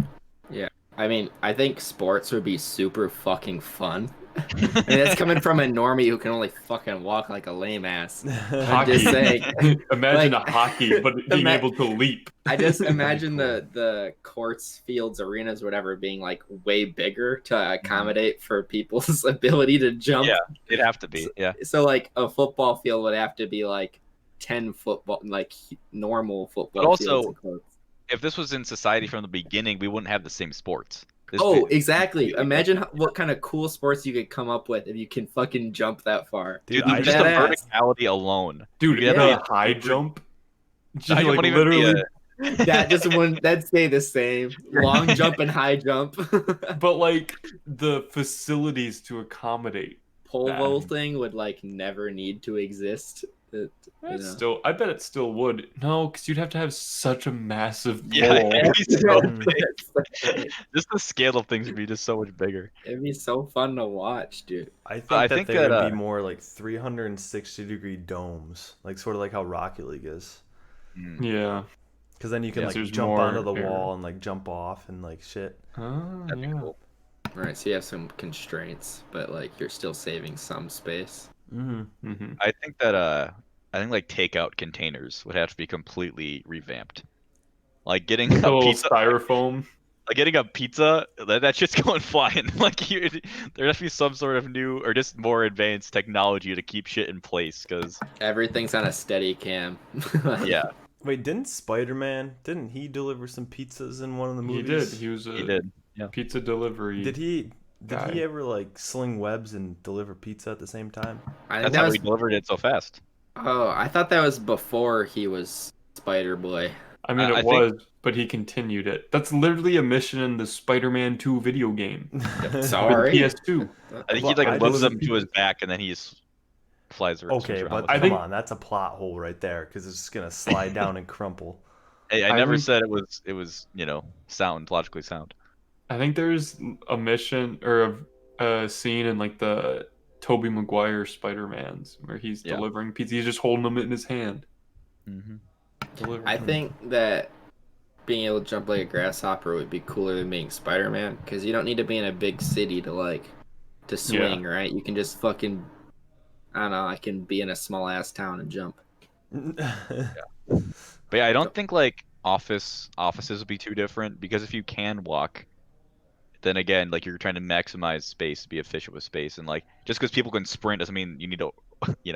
Yeah. I mean, I think sports would be super fucking fun. I mean, that's coming from a normie who can only fucking walk like a lame ass. I'm Hockey. just saying. Imagine Like, a hockey, but being able to leap. I just imagine cool. the courts, fields, arenas, whatever, being like way bigger to accommodate for people's ability to jump. Yeah, it'd have to be. Yeah. So like a football field would have to be like 10 football, like normal football But fields also, and courts. if this was in society from the beginning, we wouldn't have the same sports. This Oh, would be exactly. completely Imagine different. what kind of cool sports you could come up with if you can fucking jump that far. Dude, Dude, I just the badass. verticality alone. Dude, You'd have Yeah. the high super- jump. I Like wouldn't even be literally, That just wouldn't, that'd stay the same. Long jump and high jump. but like the facilities to accommodate. Pole That. vaulting would like never need to exist. It's still, I bet it still would. No, because you'd have to have such a massive pole. Yeah, it'd be so Mhm. big. Just the scale of things would be just so much bigger. It'd be so fun to watch, dude. I think I that think they that, would be more like 360-degree domes, like sort of like how Rocket League is. Mm. Yeah. Because then you can Yeah, like there's jump more onto the air. wall and like jump off and like shit. Oh, That'd be yeah. cool. All right, so you have some constraints, but like you're still saving some space. Mm-hmm. Mm-hmm. I think like takeout containers would have to be completely revamped. Like getting The a little pizza, styrofoam. like getting a pizza, that shit's going flying. Like there has to be some sort of new or just more advanced technology to keep shit in place. Because Everything's on a steady cam. yeah, Wait, didn't he deliver some pizzas in one of the He movies? did. He was a he did. Yeah. pizza delivery. Did he guy. ever like sling webs and deliver pizza at the same time? I think That's that how was. he delivered it so fast. Oh, I thought that was before he was Spider Boy. I mean, I it think- was, but he continued it. That's literally a mission in the Spider-Man 2 video game Sorry. for PS2. I think Well, he I like loads delivered them to his back and then he just flies around. Okay, swings around but with I it. come think- on, that's a plot hole right there because it's just gonna slide down and crumple. Hey, I I never think- said it was logically sound. I think there's a mission or a scene in like the Tobey Maguire Spider-Mans where he's Yeah. delivering pizza. He's just holding them in his hand. Mm-hmm. Delivering I them. think that being able to jump like a grasshopper would be cooler than being Spider-Man because you don't need to be in a big city to swing, right? You can just fucking, I don't know, I can be in a small ass town and jump. But yeah, I don't think like offices would be too different because if you can walk, then again, like you're trying to maximize space, be efficient with space, and like just because people can sprint doesn't mean you need to,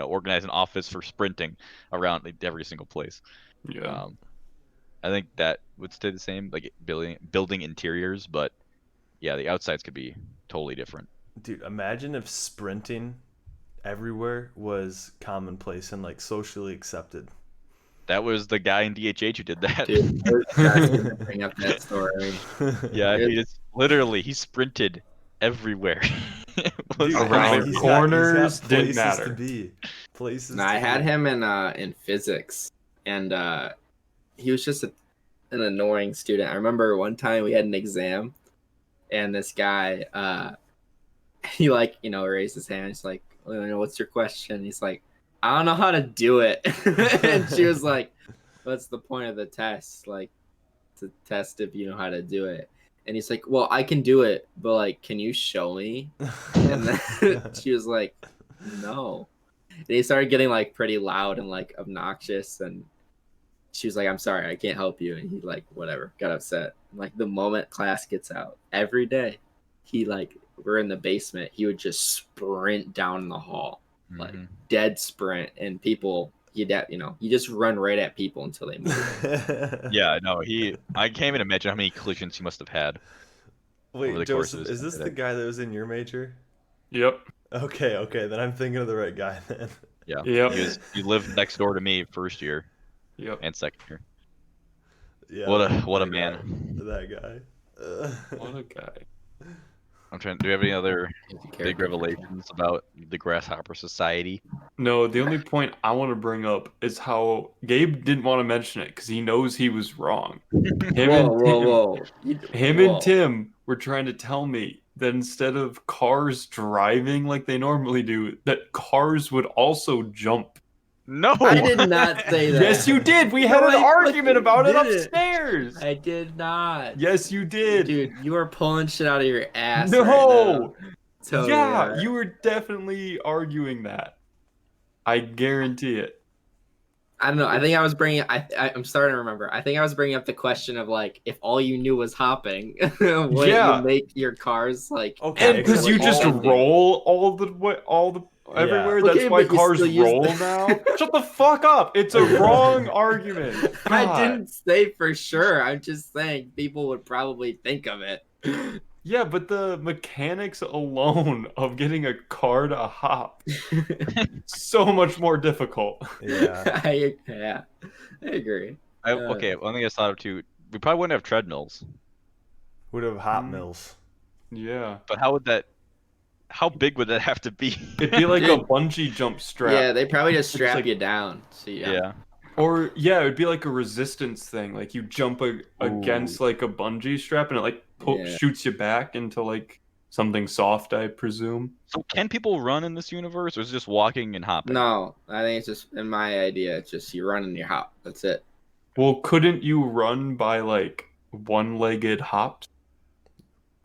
organize an office for sprinting around like, every single place. Yeah. I think that would stay the same, like building interiors, but yeah, the outsides could be totally different. Dude, imagine if sprinting everywhere was commonplace and like socially accepted. That was the guy in DHH who did that. Dude, I was just gonna bring up that story. Yeah, Dude. he just literally he sprinted everywhere. It was Dude, Around he's corners, got didn't places matter. to be. Places. No, to I had be. him in physics, and he was just an annoying student. I remember one time we had an exam, and this guy, he raised his hand. He's like, "What's your question?" He's like, "I don't know how to do it," and she was like, "What's the point of the test? Like, to test if you know how to do it." And he's like, "Well, I can do it, but like, can you show me?" And then she was like, "No." And he started getting like pretty loud and like obnoxious, and she was like, "I'm sorry, I can't help you." And he like whatever, got upset. Like the moment class gets out, every day, he like we're in the basement. He would just sprint down the hall, like dead sprint, and people. You just run right at people until they move. Yeah, no, I can't even imagine how many collisions he must have had. Wait, Joseph, is this the guy that was in your major? Yep. Okay, then I'm thinking of the right guy then. Yeah. Yep. He lived next door to me first year. Yep. And second year. Yeah. What a man. That guy. What a guy. I'm trying. Do we have any other big revelations about the Grasshopper Society? No, the only point I want to bring up is how Gabe didn't want to mention it because he knows he was wrong. Whoa. And Tim were trying to tell me that instead of cars driving like they normally do, that cars would also jump. No, I did not say that. Yes, you did. We had an argument about it upstairs. I did not. Yes, you did. Dude, you are pulling shit out of your ass. No. Right now. Totally yeah, right. you were definitely arguing that. I guarantee it. I don't know. I think I was bringing. I'm starting to remember. I think I was bringing up the question of like, if all you knew was hopping, would you make your cars like? Okay, and because you just roll all the everywhere. Okay, that's why but you cars still use roll now. Shut the fuck up! It's a wrong argument. God. I didn't say for sure. I'm just saying people would probably think of it. Yeah, but the mechanics alone of getting a car to hop so much more difficult. Yeah. I agree. Okay, one thing I thought of too. We probably wouldn't have treadmills. Would have hot mills. Yeah. But how big would that have to be? It'd be like a bungee jump strap. Yeah, they probably just strap you down. So yeah. Or yeah, it would be like a resistance thing. Like you jump against like a bungee strap, and it like shoots you back into like something soft, I presume. So can people run in this universe, or is it just walking and hopping? No, I think it's just in my idea. It's just you run and you hop. That's it. Well, couldn't you run by like one-legged hops?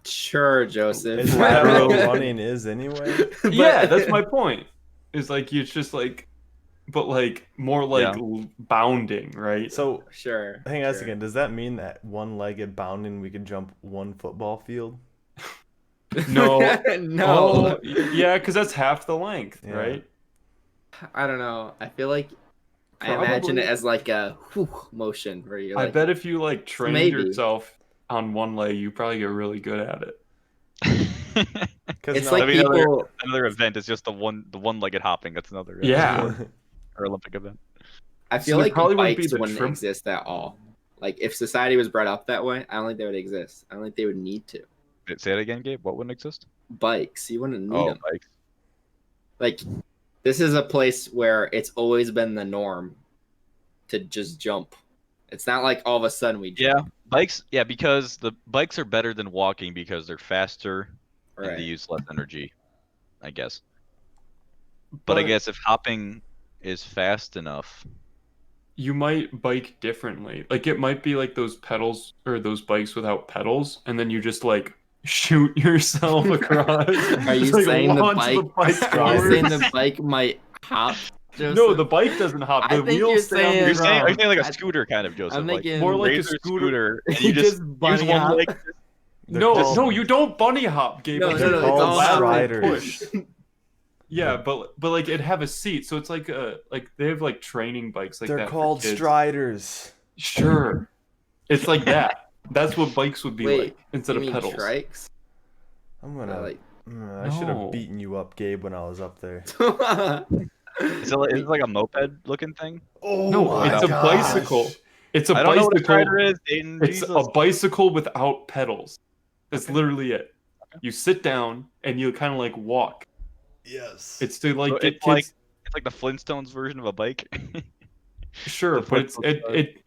Sure, Joseph. Is that what running is anyway? Yeah, that's my point. It's like it's just like. But like more like bounding, right? So sure. Hang on a second. Does that mean that one-legged bounding we could jump one football field? No. No. Oh, yeah, because that's half the length, right? I don't know. I feel like I imagine it as like a motion where you're. I bet if you like trained yourself on one leg, you probably get really good at it. It's like another event is just the one-legged hopping. That's another or Olympic event. I feel like bikes wouldn't exist at all. Like if society was brought up that way, I don't think they would exist. I don't think they would need to. Say it again, Gabe. What wouldn't exist? Bikes. You wouldn't need them. Bikes. Like this is a place where it's always been the norm to just jump. It's not like all of a sudden we jump. Yeah, bikes. Yeah, because the bikes are better than walking because they're faster and they use less energy, I guess. But I guess if hopping is fast enough, you might bike differently. Like it might be like those pedals or those bikes without pedals, and then you just like shoot yourself across. Are you saying the bike? Are you saying the bike might hop? Joseph? No, the bike doesn't hop. The wheels stay on the ground. You're saying like a scooter kind of, Joseph. I'm thinking more like a scooter. And you just use one leg. No, you don't bunny hop, Gabe. No, it's all striders. Yeah, but like it'd have a seat, so it's like they have like training bikes like that. They're called striders. Sure, it's like that. That's what bikes would be like instead of pedals. Trikes? I'm gonna I should have beaten you up, Gabe, when I was up there. Is it like a moped looking thing? Oh no, it's a bicycle. It's a I don't know what a bicycle. strider is, Dayton. It's a bicycle without pedals. That's literally it. Okay. You sit down and you kind of like walk. Yes. It's to like get it's kids. It's like the Flintstones version of a bike. Sure, but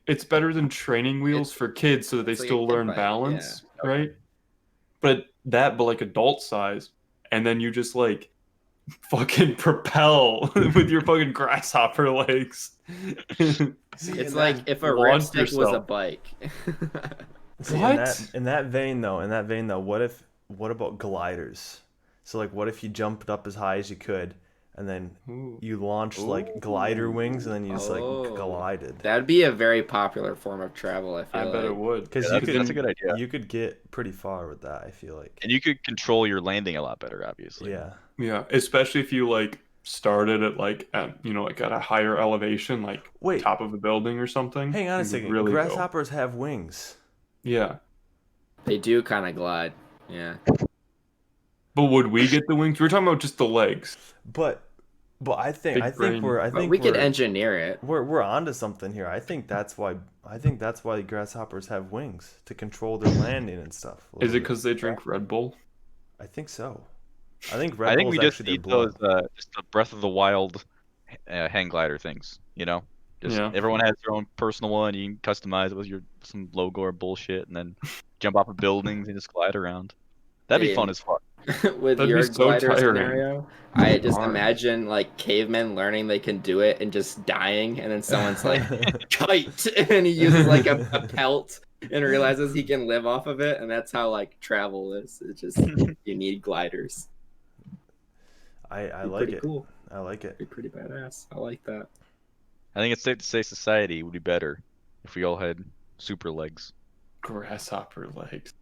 it's better than training wheels for kids so that they still learn balance, right? But like adult size, and then you just like fucking propel with your fucking grasshopper legs. It's like if a ripstick was a bike. See, what? In that vein though, what about gliders? So like what if you jumped up as high as you could, and then Ooh. you launched like glider wings, and then you just like Oh. glided. That'd be a very popular form of travel, I feel I bet like. it would. Because Yeah, you that's a good idea. you could get pretty far with that, I feel like. And you could control your landing a lot better, obviously. Yeah. Yeah, especially if you like started at like at like at a higher elevation, like Wait, top of a building or something. hang on a you would second. really go. Grasshoppers have wings. Yeah, They do kind of glide. Yeah. but would we get the wings? We're talking about just the legs. But I think Big brain. But we could engineer it. we're onto something here. I think that's why grasshoppers have wings to control their landing and stuff. a Is little it bit. because they drink Red Bull? I think so. I think I Red think Bull we is just actually their need blood. those just the Breath of the Wild hang glider things, Just Yeah. everyone has their own personal one. You can customize it with some logo or bullshit, and then jump off of buildings and just glide around. That'd be fun as fuck. With That'd your be so glider tiring. scenario, I just Darn. imagine like cavemen learning they can do it and just dying, and then someone's like, kite, and he uses like a pelt and realizes he can live off of it, and that's how like travel is. It's just you need gliders. I Be like pretty it. cool. I like it. Be pretty badass. I like that. I think it's safe to say society would be better if we all had super legs. Grasshopper legs.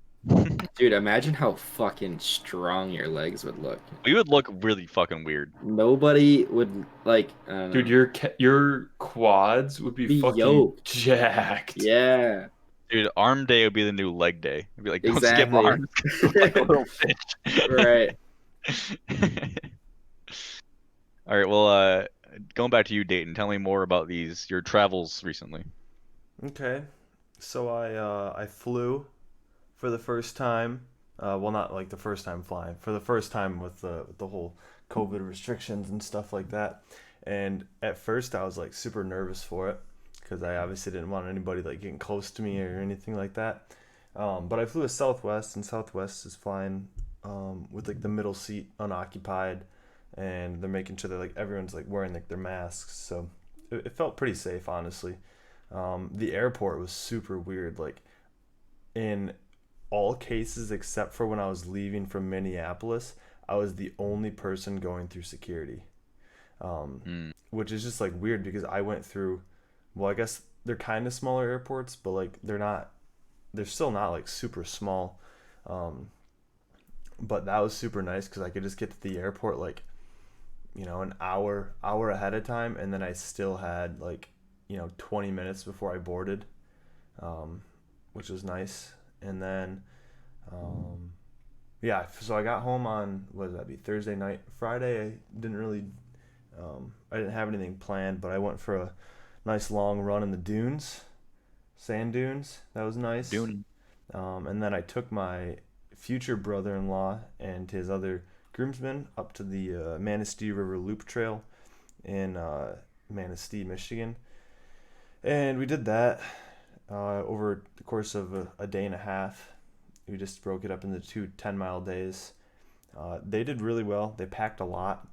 Dude, imagine how fucking strong your legs would look. We would look really fucking weird. Nobody would like. I don't know. Dude, your quads would be Be fucking yoked. jacked. Yeah. Dude, arm day would be the new leg day. It'd be like, don't skip Exactly. arms. Like a little bitch. Right. All right, well, going back to you, Dayton, tell me more about your travels recently. Okay. So I flew for the first time. Well, not like the first time flying. For the first time with the whole COVID restrictions and stuff like that. And at first I was like super nervous for it because I obviously didn't want anybody like getting close to me or anything like that. But I flew with Southwest, and Southwest is flying with like the middle seat unoccupied, and they're making sure that like everyone's like wearing like their masks. So it felt pretty safe, honestly. The airport was super weird. Like in all cases except for when I was leaving from Minneapolis, I was the only person going through security, which is just like weird because I went through. Well, I guess they're kind of smaller airports, but like they're still not like super small. But that was super nice because I could just get to the airport like, an hour ahead of time, and then I still had like, 20 minutes before I boarded, which was nice. And then, yeah, so I got home on, what did that be, Thursday night. Friday, I didn't have anything planned, but I went for a nice long run in the dunes, sand dunes. That was nice. Dune. And then I took my future brother-in-law and his other groomsmen up to the Manistee River Loop Trail in Manistee, Michigan. And we did that over the course of a day and a half. We just broke it up into 2 10-mile days. They did really well. They packed a lot.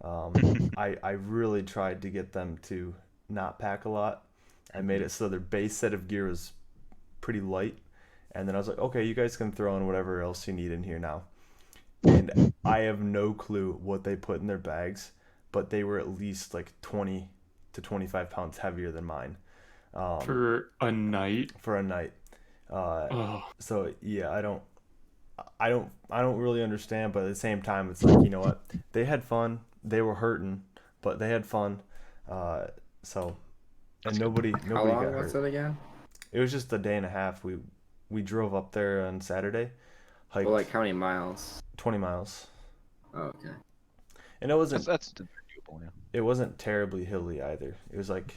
I really tried to get them to not pack a lot. I made it so their base set of gear was pretty light. And then I was like, okay, you guys can throw in whatever else you need in here now. And I have no clue what they put in their bags, but they were at least like 20 to 25 pounds heavier than mine. For a night. For a night. Oh. So yeah, I don't really understand, but at the same time, it's like, you know what? They had fun. They were hurting, but they had fun. So, and nobody How long got was hurt. it again? It was just a day and a half. We drove up there on Saturday, hiked Well, like how many miles? 20 miles, Oh, okay. and it wasn't That's doable, yeah. it wasn't terribly hilly either. It was like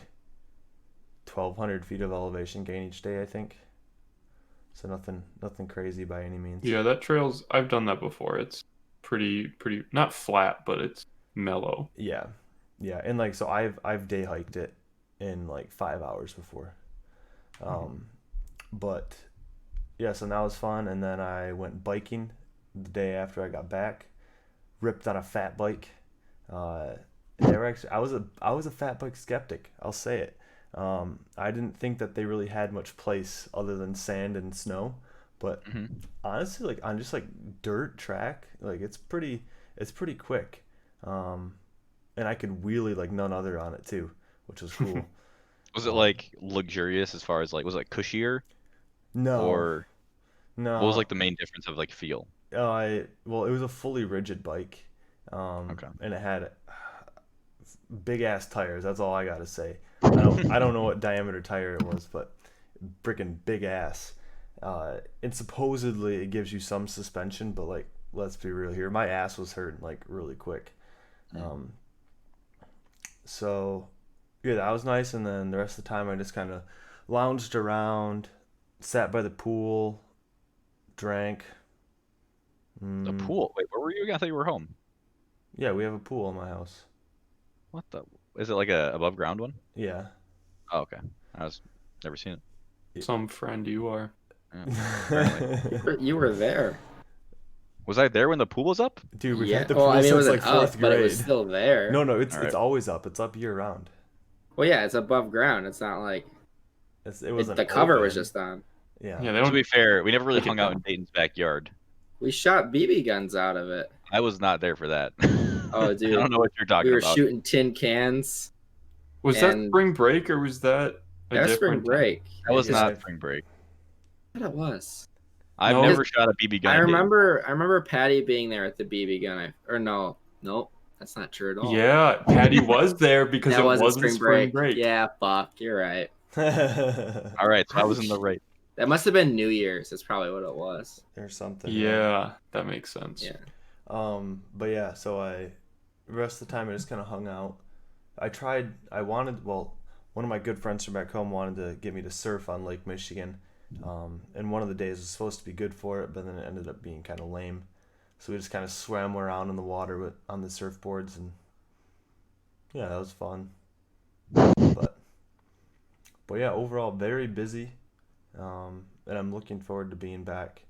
1,200 feet of elevation gain each day, I think. So nothing crazy by any means. Yeah, that trail's. I've done that before. It's pretty not flat, but it's mellow. Yeah, and like so I've day hiked it in like 5 hours before. But yeah, so that was fun, and then I went biking the day after I got back. Ripped on a fat bike. They were actually I was a fat bike skeptic. I'll say it. I didn't think that they really had much place other than sand and snow, but honestly, like on just like dirt track, like it's pretty quick. and I could wheelie like none other on it too, which was cool. Was it like luxurious as far as like was it like cushier No, or what was no. like the main difference of like feel? Well, it was a fully rigid bike, Okay. and it had big ass tires. That's all I gotta say. I don't know what diameter tire it was, but freaking big ass. And supposedly it gives you some suspension, but like let's be real here, my ass was hurting like really quick. Um, so yeah, that was nice. And then the rest of the time I just kind of lounged around, sat by the pool, drank. The Mm, pool. Wait, where were you? I thought you were home. yeah, we have a pool in my house. What the? Is it like a above ground one? Yeah. Oh, okay. I was never seen it. Some friend you are. Yeah, apparently. You were there. Was I there when the pool was up? Dude, we've Yeah. had the Well, pool I mean, it since wasn't like fourth up, but it was grade. still there. No, no, it's All right. it's always up. It's up year round. Well, yeah, it's above ground. It's not like It wasn't the cover was open. just on. Yeah. Yeah, they To don't be fair, we never really take it hung out in down. Dayton's backyard. We shot BB guns out of it. I was not there for that. Oh, I dude, don't know what you're we talking were about. shooting tin cans. Was that And- spring break or was that a That was spring different time? break. That was Yeah. not spring break. I thought it was. I've No. never shot a BB gun. I in Dayton. remember Patty being there at the BB gun. Nope, that's not true at all. Yeah, Patty was there because that it wasn't wasn't spring break. Yeah, fuck, you're right. All right, so I was in the right. That must have been New Year's. That's probably what it was. Or something. Yeah, that makes sense. Yeah. But yeah, so the rest of the time I just kind of hung out. One of my good friends from back home wanted to get me to surf on Lake Michigan. And one of the days was supposed to be good for it, but then it ended up being kind of lame. So we just kind of swam around in the water on the surfboards, and yeah, that was fun. But yeah, overall very busy. And I'm looking forward to being back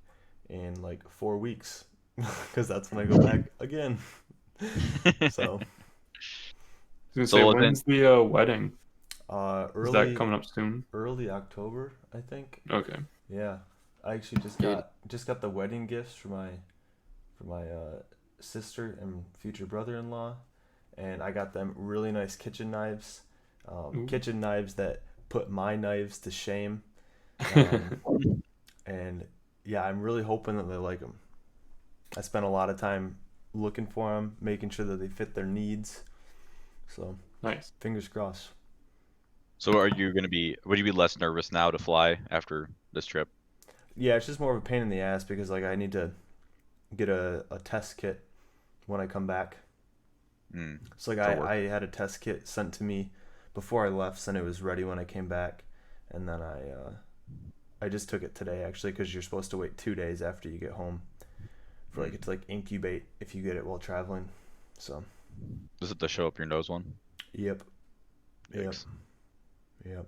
in like 4 weeks, because that's when I go back again. So I was So gonna say, then- when's the wedding? Is that early coming up soon? early October, I think. Okay. Yeah, I actually just got the wedding gifts for my sister and future brother-in-law, and I got them really nice kitchen knives, Ooh. kitchen knives that put my knives to shame. And yeah, I'm really hoping that they like them. I spent a lot of time looking for them, making sure that they fit their needs. So Nice. fingers crossed. So would you be less nervous now to fly after this trip? Yeah, it's just more of a pain in the ass because like I need to get a test kit when I come back. So like For work. I had a test kit sent to me before I left, so it was ready when I came back, and then I just took it today actually, because you're supposed to wait 2 days after you get home for like it to like incubate if you get it while traveling. So Is it the show up your nose one? yep. Yikes. Yep.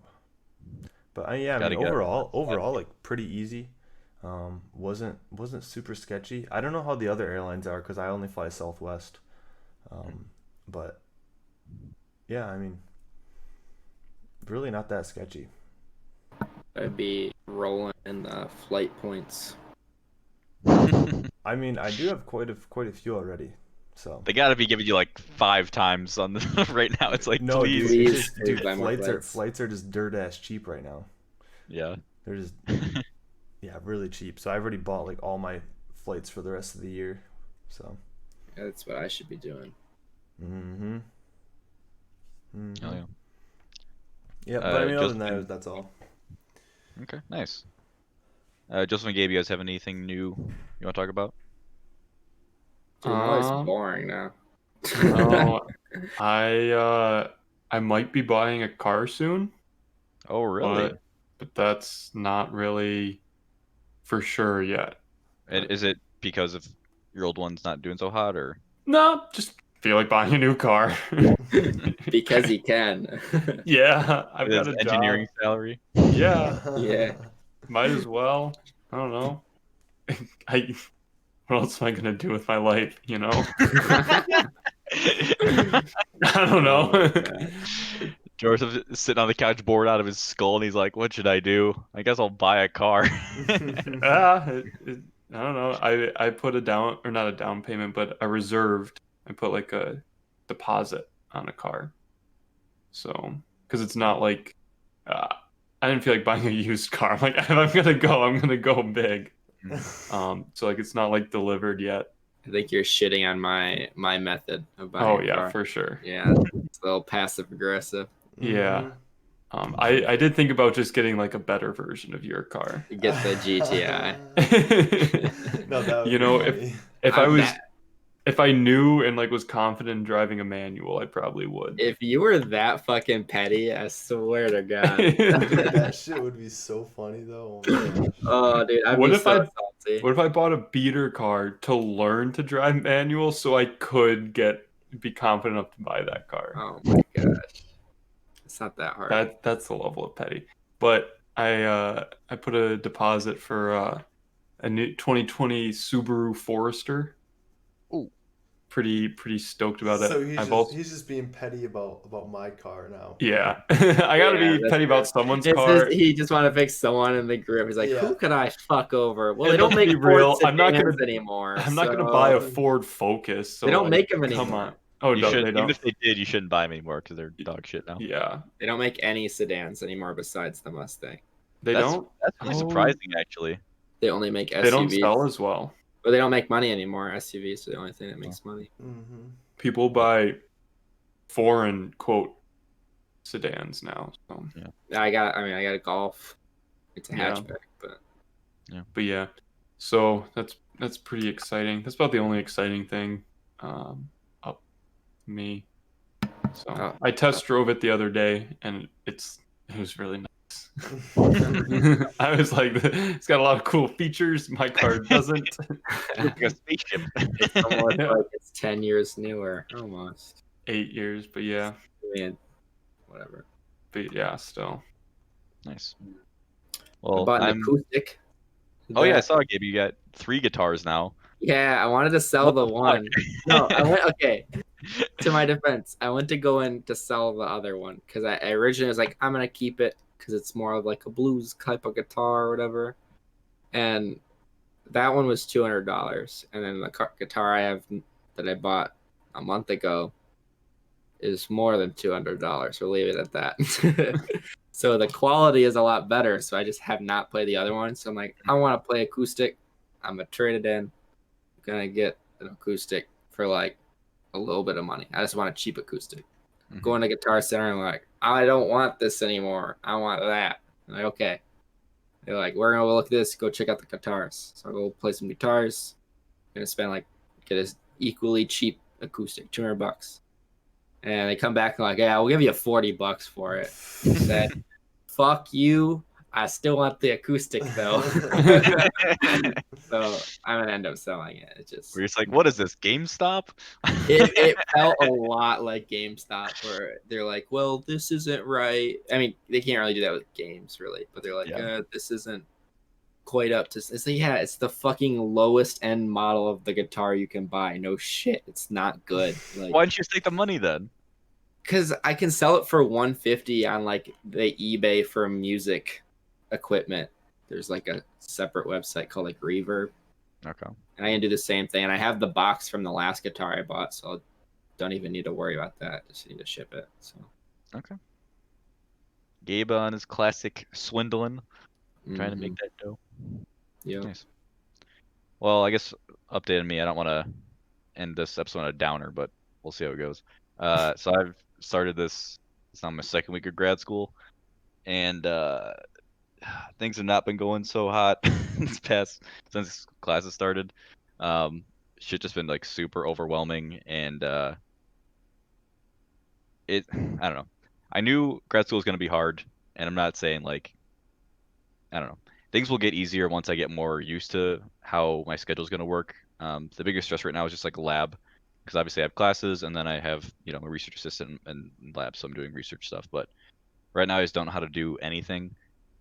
But yeah, I Gotta mean get it. overall like pretty easy. Wasn't super sketchy. I don't know how the other airlines are because I only fly Southwest. But yeah, I mean, really not that sketchy. I'd be rolling in the flight points. I mean, I do have quite a few already. So They gotta be giving you like 5 times on the right now. It's like no, please. dude, Please, dude, buy more flights are just dirt ass cheap right now. Yeah. They're just yeah, really cheap. So I've already bought like all my flights for the rest of the year. So That's what I should be doing. mm-hmm. Oh yeah. Yeah, but I mean, other than Justin- that, that's all. Okay, nice. Joseph and Gabe, you guys have anything new you want to talk about? Dude, now it's Um, boring now. No, I might be buying a car soon, Oh really? but that's not really for sure yet. And is it because of your old one's not doing so hot, or? No, just feel like buying a new car. Because he can. Yeah, I've His got a engineering job. salary. Yeah, Yeah. might as well. I don't know. What else am I gonna do with my life? You know? I don't know. Oh, God. Joseph is sitting on the couch, bored out of his skull, and he's like, "What should I do? I guess I'll buy a car." I don't know. I put a down, or not a down payment, but a reserved. I put like a deposit on a car. So, because it's not like I didn't feel like buying a used car. I'm like, if I'm gonna go big. So like it's not like delivered yet. I think you're shitting on my method of buying Oh a yeah, car. for sure. Yeah, it's a little passive aggressive. Yeah. I did think about just getting like a better version of your car. You get the GTI. No, that would You be know, funny. if I knew and like was confident in driving a manual, I probably would. If you were that fucking petty, I swear to God. Dude, that shit would be so funny though. Oh my gosh. Oh, dude, I'd What be if so I- salty. What if I bought a beater car to learn to drive manual so I could be confident enough to buy that car? Oh my gosh, it's not that hard. That's the level of petty. But I put a deposit for a new 2020 Subaru Forester. Ooh. Pretty stoked about it. So he's just being petty about my car now. Yeah. I gotta Yeah, be that's petty about good. someone's It's car. just, he just want to pick someone in the group. He's like, Yeah. who could I fuck over? Well, And they don't let's make be Ford real, I'm not sedans gonna- anymore. I'm not gonna so- buy a Ford Focus. So They don't like, make them Come anymore. on. Oh, You no, should, they even don't. if they did, you shouldn't buy them anymore because they're dog shit now. Yeah. They don't make any sedans anymore besides the Mustang. They That's- don't. That's really Oh. surprising, actually. They only make SUVs. They don't sell as well. But they don't make money anymore. SUVs are the only thing that makes money. Mm-hmm. People buy foreign quote sedans now. So. I got a Golf. It's a Yeah. hatchback, but But yeah, so that's pretty exciting. That's about the only exciting thing up me. So Oh. I test drove it the other day, and it was really nice. I was like, it's got a lot of cool features. My car doesn't. Like a spaceship. it's almost Yeah. like it's 10 years newer. Almost. 8 years, but yeah, I mean, whatever. still. Nice. I Well, bought an acoustic. Oh yeah, I that- saw Gabe. You got 3 guitars now. Yeah, I wanted to sell the What the one. No, I went okay. To my defense, I went to go in to sell the other one because I originally was like, I'm gonna keep it because it's more of like a blues type of guitar or whatever. And that one was $200, and then the guitar I have that I bought a month ago is more than $200. We'll leave it at that. So the quality is a lot better. So I just have not played the other one. So I'm like, I want to play acoustic. I'm gonna trade it in. I'm gonna get an acoustic for like a little bit of money. I just want a cheap acoustic. Mhm. Going to Guitar Center and like, I don't want this anymore. I want that. I'm like, okay. They're like, we're gonna look at this. Go check out the guitars. So I go play some guitars. I'm gonna spend get a equally cheap acoustic, $200. And they come back and like, yeah, we'll give you $40 for it. I said, fuck you. I still want the acoustic though. So I'm gonna end up selling it. It just We're just like, what is this, GameStop? it felt a lot like GameStop where they're like, well, this isn't right. I mean, they can't really do that with games really, but they're like, Yeah. this isn't quite up to. It's like, yeah, it's the fucking lowest end model of the guitar you can buy. No shit, it's not good. Like, Why didn't you just take the money then? because I can sell it for $150 on like the eBay for music equipment. There's like a separate website called like Reverb, Okay. and I can do the same thing. And I have the box from the last guitar I bought, so I don't even need to worry about that. Just need to ship it. So Gabe on his classic swindling, trying to make mhm. that dough. Yeah. Nice. Well, I guess updating me. I don't want to end this episode on a downer, but we'll see how it goes. So I've started this. It's on my second week of grad school, and things have not been going so hot since classes started. Shit just been like super overwhelming, and I don't know. I knew grad school was gonna be hard, and I'm not saying like I don't know. Things will get easier once I get more used to how my schedule is gonna work. The biggest stress right now is just like lab, because obviously I have classes, and then I have a research assistant and lab, so I'm doing research stuff. But right now I just don't know how to do anything,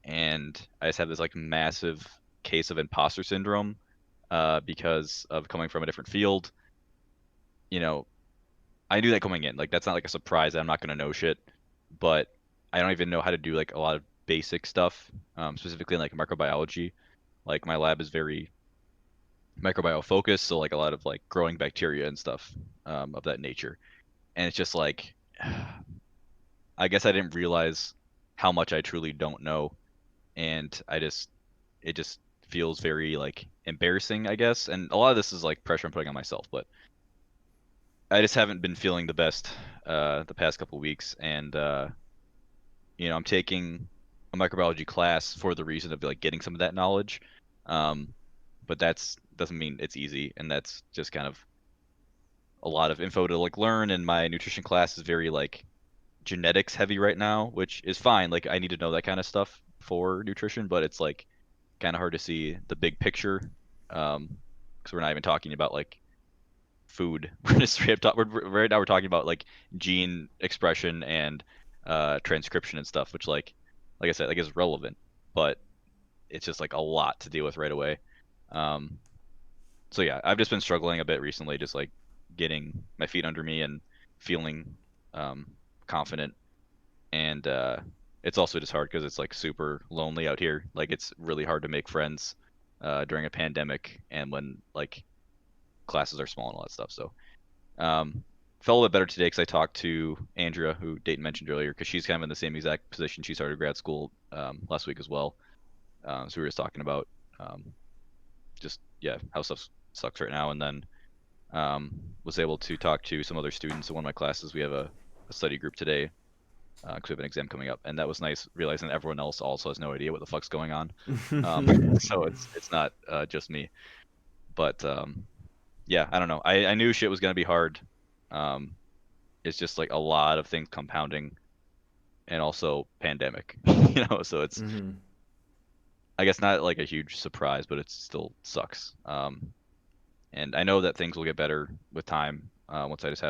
and I just have this like massive case of imposter syndrome because of coming from a different field. I knew that coming in. Like that's not like a surprise that I'm not gonna know shit, but I don't even know how to do like a lot of basic stuff, specifically in like microbiology. Like my lab is very microbiome focused, so like a lot of like growing bacteria and stuff of that nature. and it's just like, I guess I didn't realize how much I truly don't know, and it just feels very like embarrassing, I guess. And a lot of this is like pressure I'm putting on myself, but I just haven't been feeling the best the past couple weeks, and I'm taking a microbiology class for the reason of like getting some of that knowledge, um, but that's doesn't mean it's easy, and that's just kind of a lot of info to like learn. And my nutrition class is very like genetics heavy right now, which is fine. Like I need to know that kind of stuff for nutrition, but it's like kind of hard to see the big picture, because we're not even talking about like food. We're just right now we're talking about like gene expression and transcription and stuff, which like I said, like is relevant, but it's just like a lot to deal with right away. Um, so yeah, I've just been struggling a bit recently, just like getting my feet under me and feeling um, confident. And it's also just hard because it's like super lonely out here. Like it's really hard to make friends during a pandemic and when like classes are small and all that stuff. So felt a little bit better today because I talked to Andrea, who Dayton mentioned earlier, because she's kind of in the same exact position. She started grad school last week as well. So we were just talking about just yeah how stuff sucks right now, and then was able to talk to some other students in one of my classes. We have a study group today because we have an exam coming up, and that was nice realizing that everyone else also has no idea what the fuck's going on. So it's not just me, but yeah, I don't know. I knew shit was gonna be hard. It's just like a lot of things compounding, and also pandemic, So it's I guess not like a huge surprise, but it still sucks. And I know that things will get better with time once I just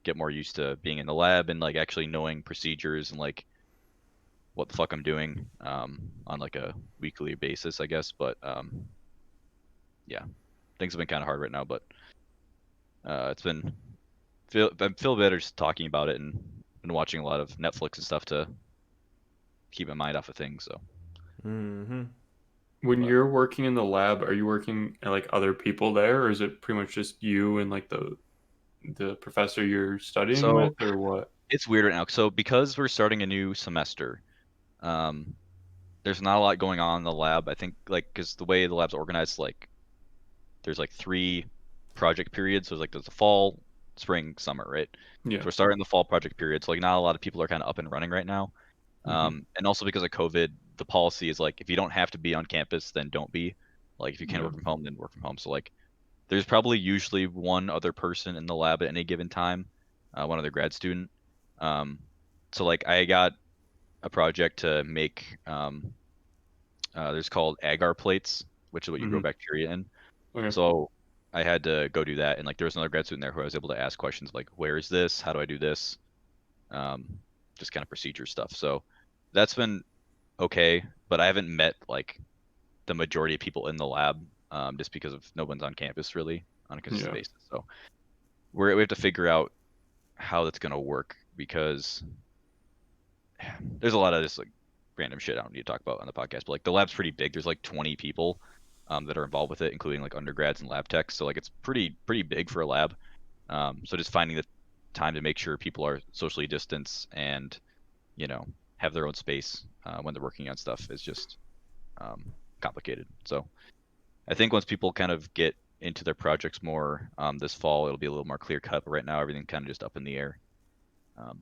get more used to being in the lab and like actually knowing procedures and like what the fuck I'm doing on like a weekly basis, I guess. But yeah, things have been kind of hard right now, but it's been I feel better just talking about it and been watching a lot of Netflix and stuff to keep my mind off of things. So. When But- you're working in the lab, are you working at like other people there, or is it pretty much just you and like the professor you're studying So with, or what? it's weird right now. So because we're starting a new semester, um, there's not a lot going on in the lab. I think like because the way the lab's organized, like there's like 3 project periods. So there's the fall, spring, summer, right? Yeah. So we're starting the fall project period. So like not a lot of people are kind of up and running right now. And also because of COVID, the policy is like if you don't have to be on campus, then don't be. Like if you can't Yeah. work from home, then work from home. So like there's probably usually one other person in the lab at any given time, one other grad student. So like I got a project to make there's called agar plates, which is what you grow bacteria in. Okay. So I had to go do that, and like there was another grad student there who I was able to ask questions like, where is this? How do I do this? Just kind of procedure stuff. So that's been okay, but I haven't met like the majority of people in the lab just because of no one's on campus really on a consistent basis. So we have to figure out how that's gonna work because there's a lot of this like random shit I don't need to talk about on the podcast. But like the lab's pretty big. There's like 20 people that are involved with it, including like undergrads and lab techs. So like it's pretty big for a lab. So just finding the time to make sure people are socially distanced and have their own space when they're working on stuff is just complicated. So I think once people kind of get into their projects more this fall, it'll be a little more clear cut. But right now, everything's kind of just up in the air. And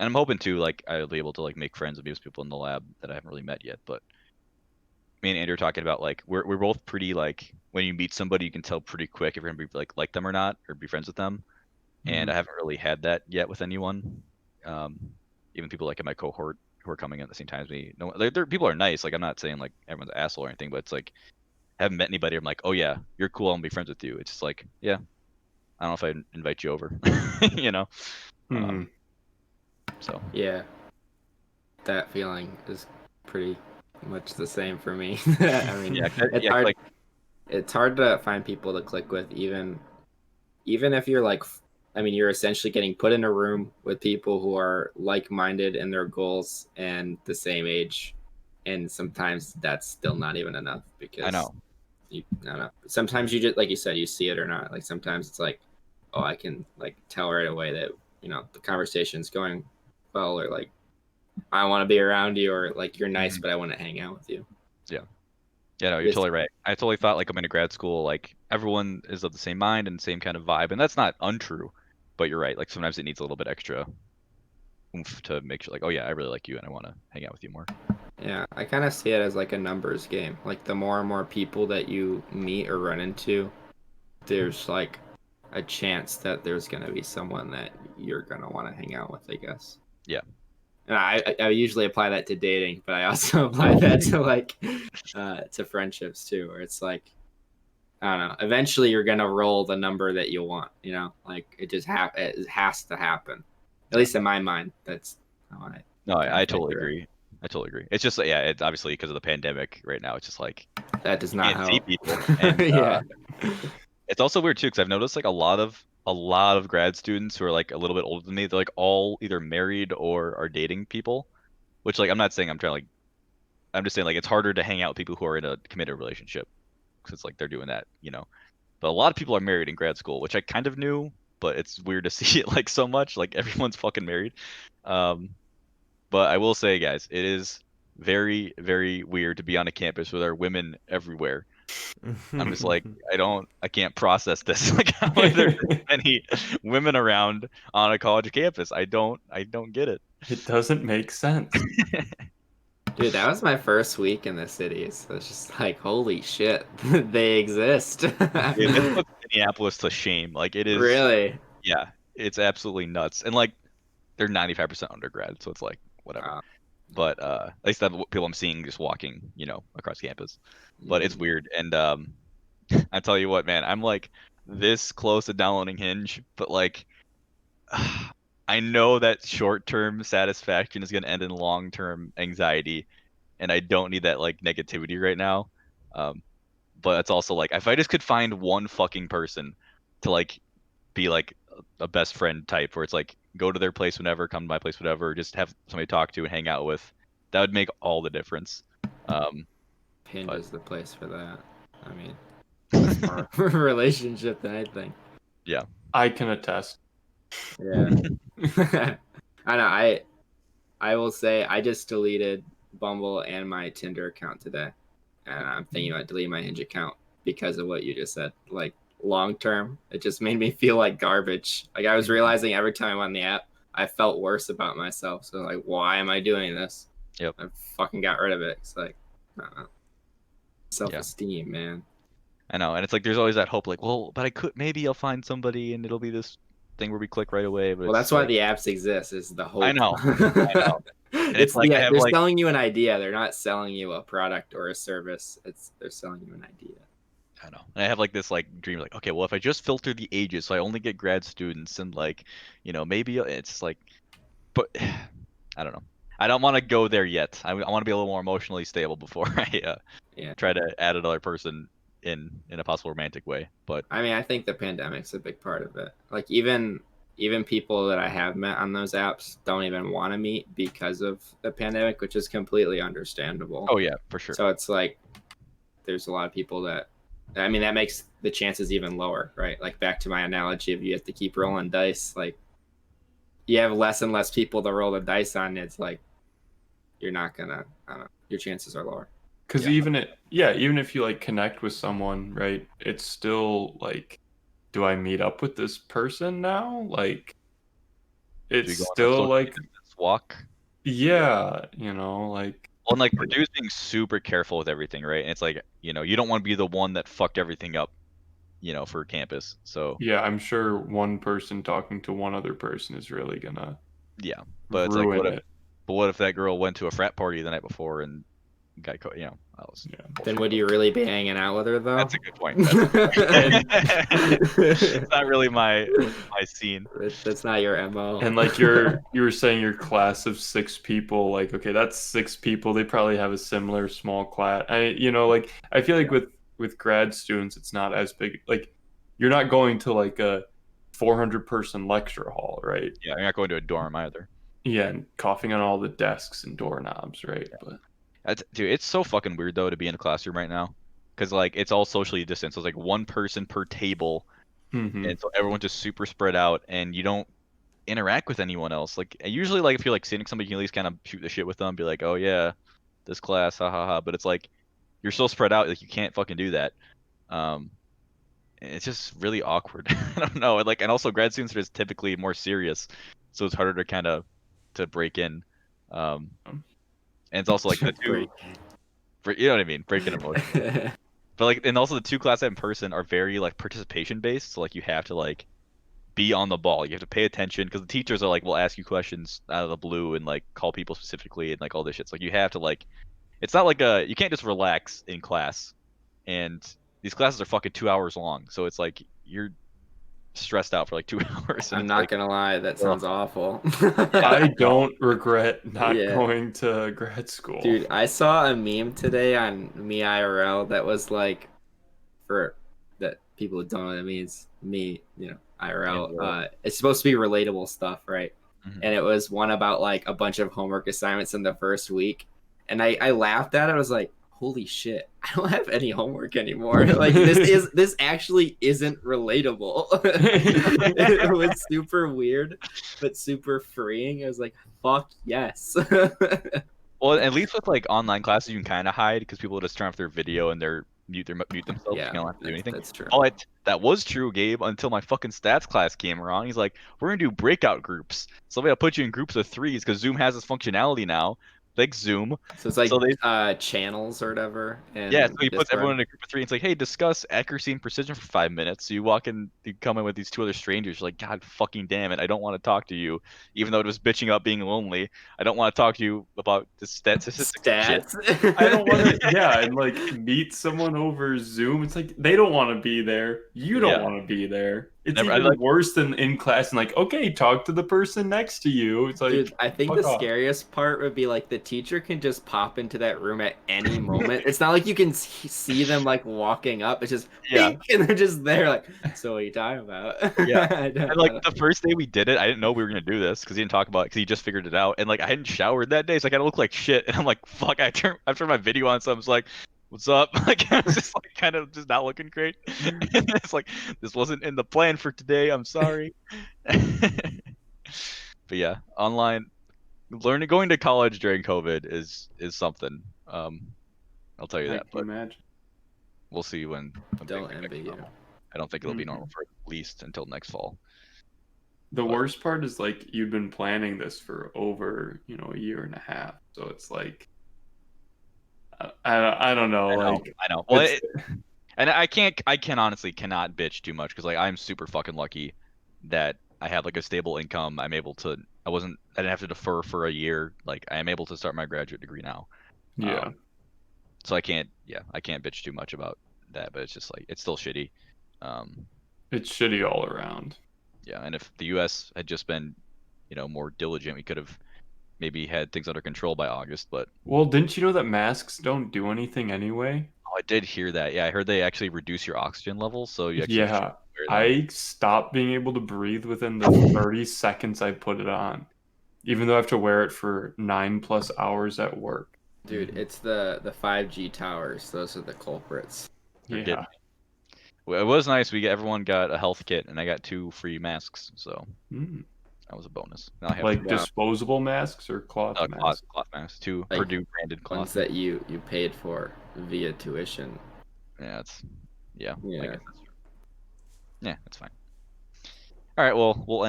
I'm hoping to like I'll be able to like make friends with these people in the lab that I haven't really met yet. But me and Andrew are talking about like we're both pretty like when you meet somebody, you can tell pretty quick if you're gonna be like them or not, or be friends with them. And I haven't really had that yet with anyone. Even people like in my cohort who are coming in at the same time as me. No, people are nice. Like I'm not saying like everyone's an asshole or anything, but it's like I haven't met anybody. I'm like, oh yeah, you're cool. I'm gonna be friends with you. It's just like, yeah, I don't know if I invite you over, you know. So Yeah, that feeling is pretty much the same for me. I mean, it's hard. Like, it's hard to find people to click with, even if you're like, I mean, you're essentially getting put in a room with people who are like-minded in their goals and the same age, and sometimes that's still not even enough because I know. I don't know. Sometimes you just, like you said, you see it or not. Like sometimes it's like, oh, I can like tell right away that the conversation's going well, or like I want to be around you, or like you're nice, but I want to hang out with you. Yeah, no, you're totally right. I totally thought like coming to grad school, like everyone is of the same mind and same kind of vibe, and that's not untrue. But you're right. Like sometimes it needs a little bit extra oomph to make sure, like, oh yeah, I really like you and I want to hang out with you more. Yeah, I kind of see it as like a numbers game. Like the more and more people that you meet or run into, there's like a chance that there's gonna be someone that you're gonna want to hang out with, I guess. Yeah. And I usually apply that to dating, but I also apply that to like to friendships too, where it's like I don't know. Eventually, you're gonna roll the number that you want. Like it it has to happen. At least in my mind, that's how I. No, kind I of totally figure it. agree. I totally agree. It's just yeah, it's obviously because of the pandemic right now. It's just like That does you not can't see help. people, and Yeah. it's also weird too because I've noticed like a lot of grad students who are like a little bit older than me. They're like all either married or are dating people, which like I'm not saying I'm trying to like. I'm just saying like it's harder to hang out with people who are in a committed relationship because it's like they're doing that, But a lot of people are married in grad school, which I kind of knew, but it's weird to see it like so much. Like everyone's fucking married. But I will say, guys, it is very, very weird to be on a campus where there are women everywhere. I'm just like, I can't process this. Like, how are there this many women around on a college campus? I don't get it. It doesn't make sense. Dude, that was my first week in the city, so it's just like, holy shit, they exist. Dude, this puts Minneapolis to shame. Like, it is. Really? Yeah, it's absolutely nuts. And like, they're 95% undergrad, so it's like whatever. Wow. But at least that's what people I'm seeing just walking, across campus. But it's weird. And I tell you what, man, I'm like this close to downloading Hinge, but like I know that short-term satisfaction is going to end in long-term anxiety, and I don't need that like negativity right now. But it's also like if I just could find one fucking person to like be like a best friend type, where it's like go to their place whenever, come to my place whenever, just have somebody to talk to and hang out with, that would make all the difference. Hinge but- is the place for that. I mean, that's more of a relationship than anything. I can attest. Yeah. I know. I will say I just deleted Bumble and my Tinder account today, and I'm thinking about deleting my Hinge account because of what you just said. Like long term, it just made me feel like garbage. Like I was realizing every time I went on the app, I felt worse about myself. So like, why am I doing this? Yep. I fucking got rid of it. It's like, I don't know. Self-esteem, man. I know, and it's like there's always that hope, like, well, but maybe I'll find somebody, and it'll be this thing where we click right away. But Well, that's why the apps exist. Is the hope. I know. I know. And It's like I yeah, have they're like selling you an idea. They're not selling you a product or a service. They're selling you an idea. I know, and I have like this like dream, like okay, well if I just filter the ages, so I only get grad students, and like, maybe it's like, but I don't know. I don't want to go there yet. I want to be a little more emotionally stable before I try to add another person in a possible romantic way. But I mean, I think the pandemic's a big part of it. Like even people that I have met on those apps don't even want to meet because of the pandemic, which is completely understandable. oh yeah, for sure. So it's like there's a lot of people that that makes the chances even lower, right? Like back to my analogy of you have to keep rolling dice. Like you have less and less people to roll the dice on. It's like you're not gonna. I don't know. Your chances are lower. Because even if you like connect with someone, right, it's still like, do I meet up with this person now? Like, it's still like, walk. Yeah, like. Well, and like Purdue's being super careful with everything, right? And it's like, you don't want to be the one that fucked everything up, for campus. So Yeah, I'm sure one person talking to one other person is really gonna but it's ruin like it. what if that girl went to a frat party the night before and got caught, that was Then would you really be hanging out with her though? That's a good point. It's not really my scene. That's not your MO. And like you were saying your class of 6 people, like okay, that's 6 people. They probably have a similar small class. I feel like with grad students, it's not as big. Like you're not going to like a 400-person lecture hall, right? Yeah, you're not going to a dorm either. Yeah, and coughing on all the desks and doorknobs, right? Yeah. But dude, it's so fucking weird though to be in a classroom right now, because like it's all socially distanced. So it's like one person per table, and so everyone's just super spread out, and you don't interact with anyone else. Like usually, like if you're like sitting next to somebody, you can at least kind of shoot the shit with them, be like, oh yeah, this class, ha ha ha. But it's like you're so spread out, like you can't fucking do that. And it's just really awkward. I don't know. And also grad students are just typically more serious, so it's harder to kind of to break in. And it's also like the two, you know what I mean, break in emotion. But like, and also the two classes in person are very like participation based. So like you have to like be on the ball. You have to pay attention because the teachers are like will ask you questions out of the blue and like call people specifically and like all this shit. So like you have to like, it's not like you can't just relax in class. And these classes are fucking 2 hours long. So it's like you're stressed out for like 2 hours. And I'm it's not like, gonna lie, that sounds awful. I don't regret not Yeah. going to grad school. Dude, I saw a meme today on Me IRL that was like, for that people who don't know what that means, me, IRL. It's supposed to be relatable stuff, right? Mhm. And it was one about like a bunch of homework assignments in the first week, and I laughed at it. I was like, holy shit, I don't have any homework anymore. Like this actually isn't relatable. It was super weird but super freeing. I was like, fuck yes. Well, at least with like online classes, you can kind of hide because people just turn off their video and mute themselves. Yeah, You don't have to do anything. that's true. But that was true, Gabe, until my fucking stats class came around. He's like, "We're gonna do breakout groups. So we gotta put you in groups of threes because Zoom has this functionality now. Thanks, Zoom." So it's like So they, channels or whatever. And yeah, so he puts everyone in a group of three. It's like, hey, discuss accuracy and precision for 5 minutes. So you walk in, you come in with these two other strangers. You're like, God fucking damn it, I don't want to talk to you, even though it was bitching about being lonely. I don't want to talk to you about the statistics shit. I don't want to, yeah, and like meet someone over Zoom. It's like they don't want to be there. You don't want to be there. It's even worse than in class and like, okay, talk to the person next to you. It's like, dude, I think the scariest part would be like the teacher can just pop into that room at any moment. It's not like you can see them like walking up. It's just and they're just there. Like, so what are you talking about? Yeah, and like the first day we did it, I didn't know we were gonna do this because he didn't talk about it because he just figured it out. And like I hadn't showered that day, so I gotta look like shit. And I'm like, fuck, I turned my video on, so I was like, what's up? Like I was just like kind of just not looking great. And it's like this wasn't in the plan for today. I'm sorry. But yeah, online going to college during COVID is something. I'll tell you that. But imagine. We'll see when don't envy you. I don't think it'll be normal for at least until next fall. The worst part is like you've been planning this for over, a year and a half. So it's like I don't know. I know. Well, and I can honestly cannot bitch too much because like I'm super fucking lucky that I have like a stable income. I didn't have to defer for a year. Like I am able to start my graduate degree now. Yeah. So I can't bitch too much about that, but it's just like it's still shitty. It's shitty all around. Yeah, and if the U.S. had just been, more diligent, we could have maybe had things under control by August. But well, didn't you know that masks don't do anything anyway? Oh, I did hear that. Yeah, I heard they actually reduce your oxygen levels, so you actually yeah. I stopped being able to breathe within the 30 seconds I put it on, even though I have to wear it for 9+ hours at work. Dude, it's the 5G towers. Those are the culprits. Yeah. Well, it was nice. Everyone got a health kit, and I got 2 free masks, so that was a bonus. Now I have disposable masks or cloth masks? Cloth masks. 2 Purdue branded cloth. Ones that you paid for via tuition. Yeah, I guess that's true. Yeah, that's fine. All right, well, we'll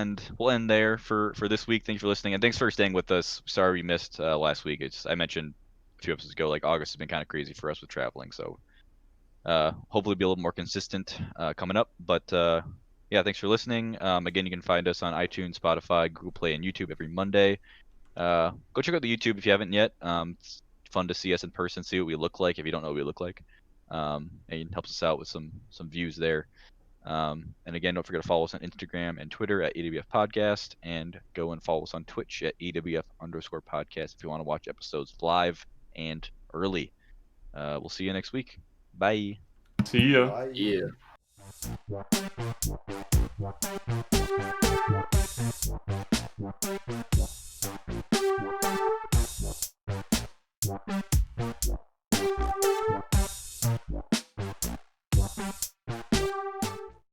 end there for this week. Thanks for listening, and thanks for staying with us. Sorry we missed last week. I mentioned a few episodes ago, like August has been kind of crazy for us with traveling, so hopefully be a little more consistent coming up. But yeah, thanks for listening. Again, you can find us on iTunes, Spotify, Google Play, and YouTube every Monday. Go check out the YouTube if you haven't yet. It's fun to see us in person, see what we look like if you don't know what we look like. And it helps us out with some views there. And again, don't forget to follow us on Instagram and Twitter at EWF Podcast, and go and follow us on Twitch at EWF_podcast if you want to watch episodes live and early. We'll see you next week. Bye. See ya. Bye. Yeah.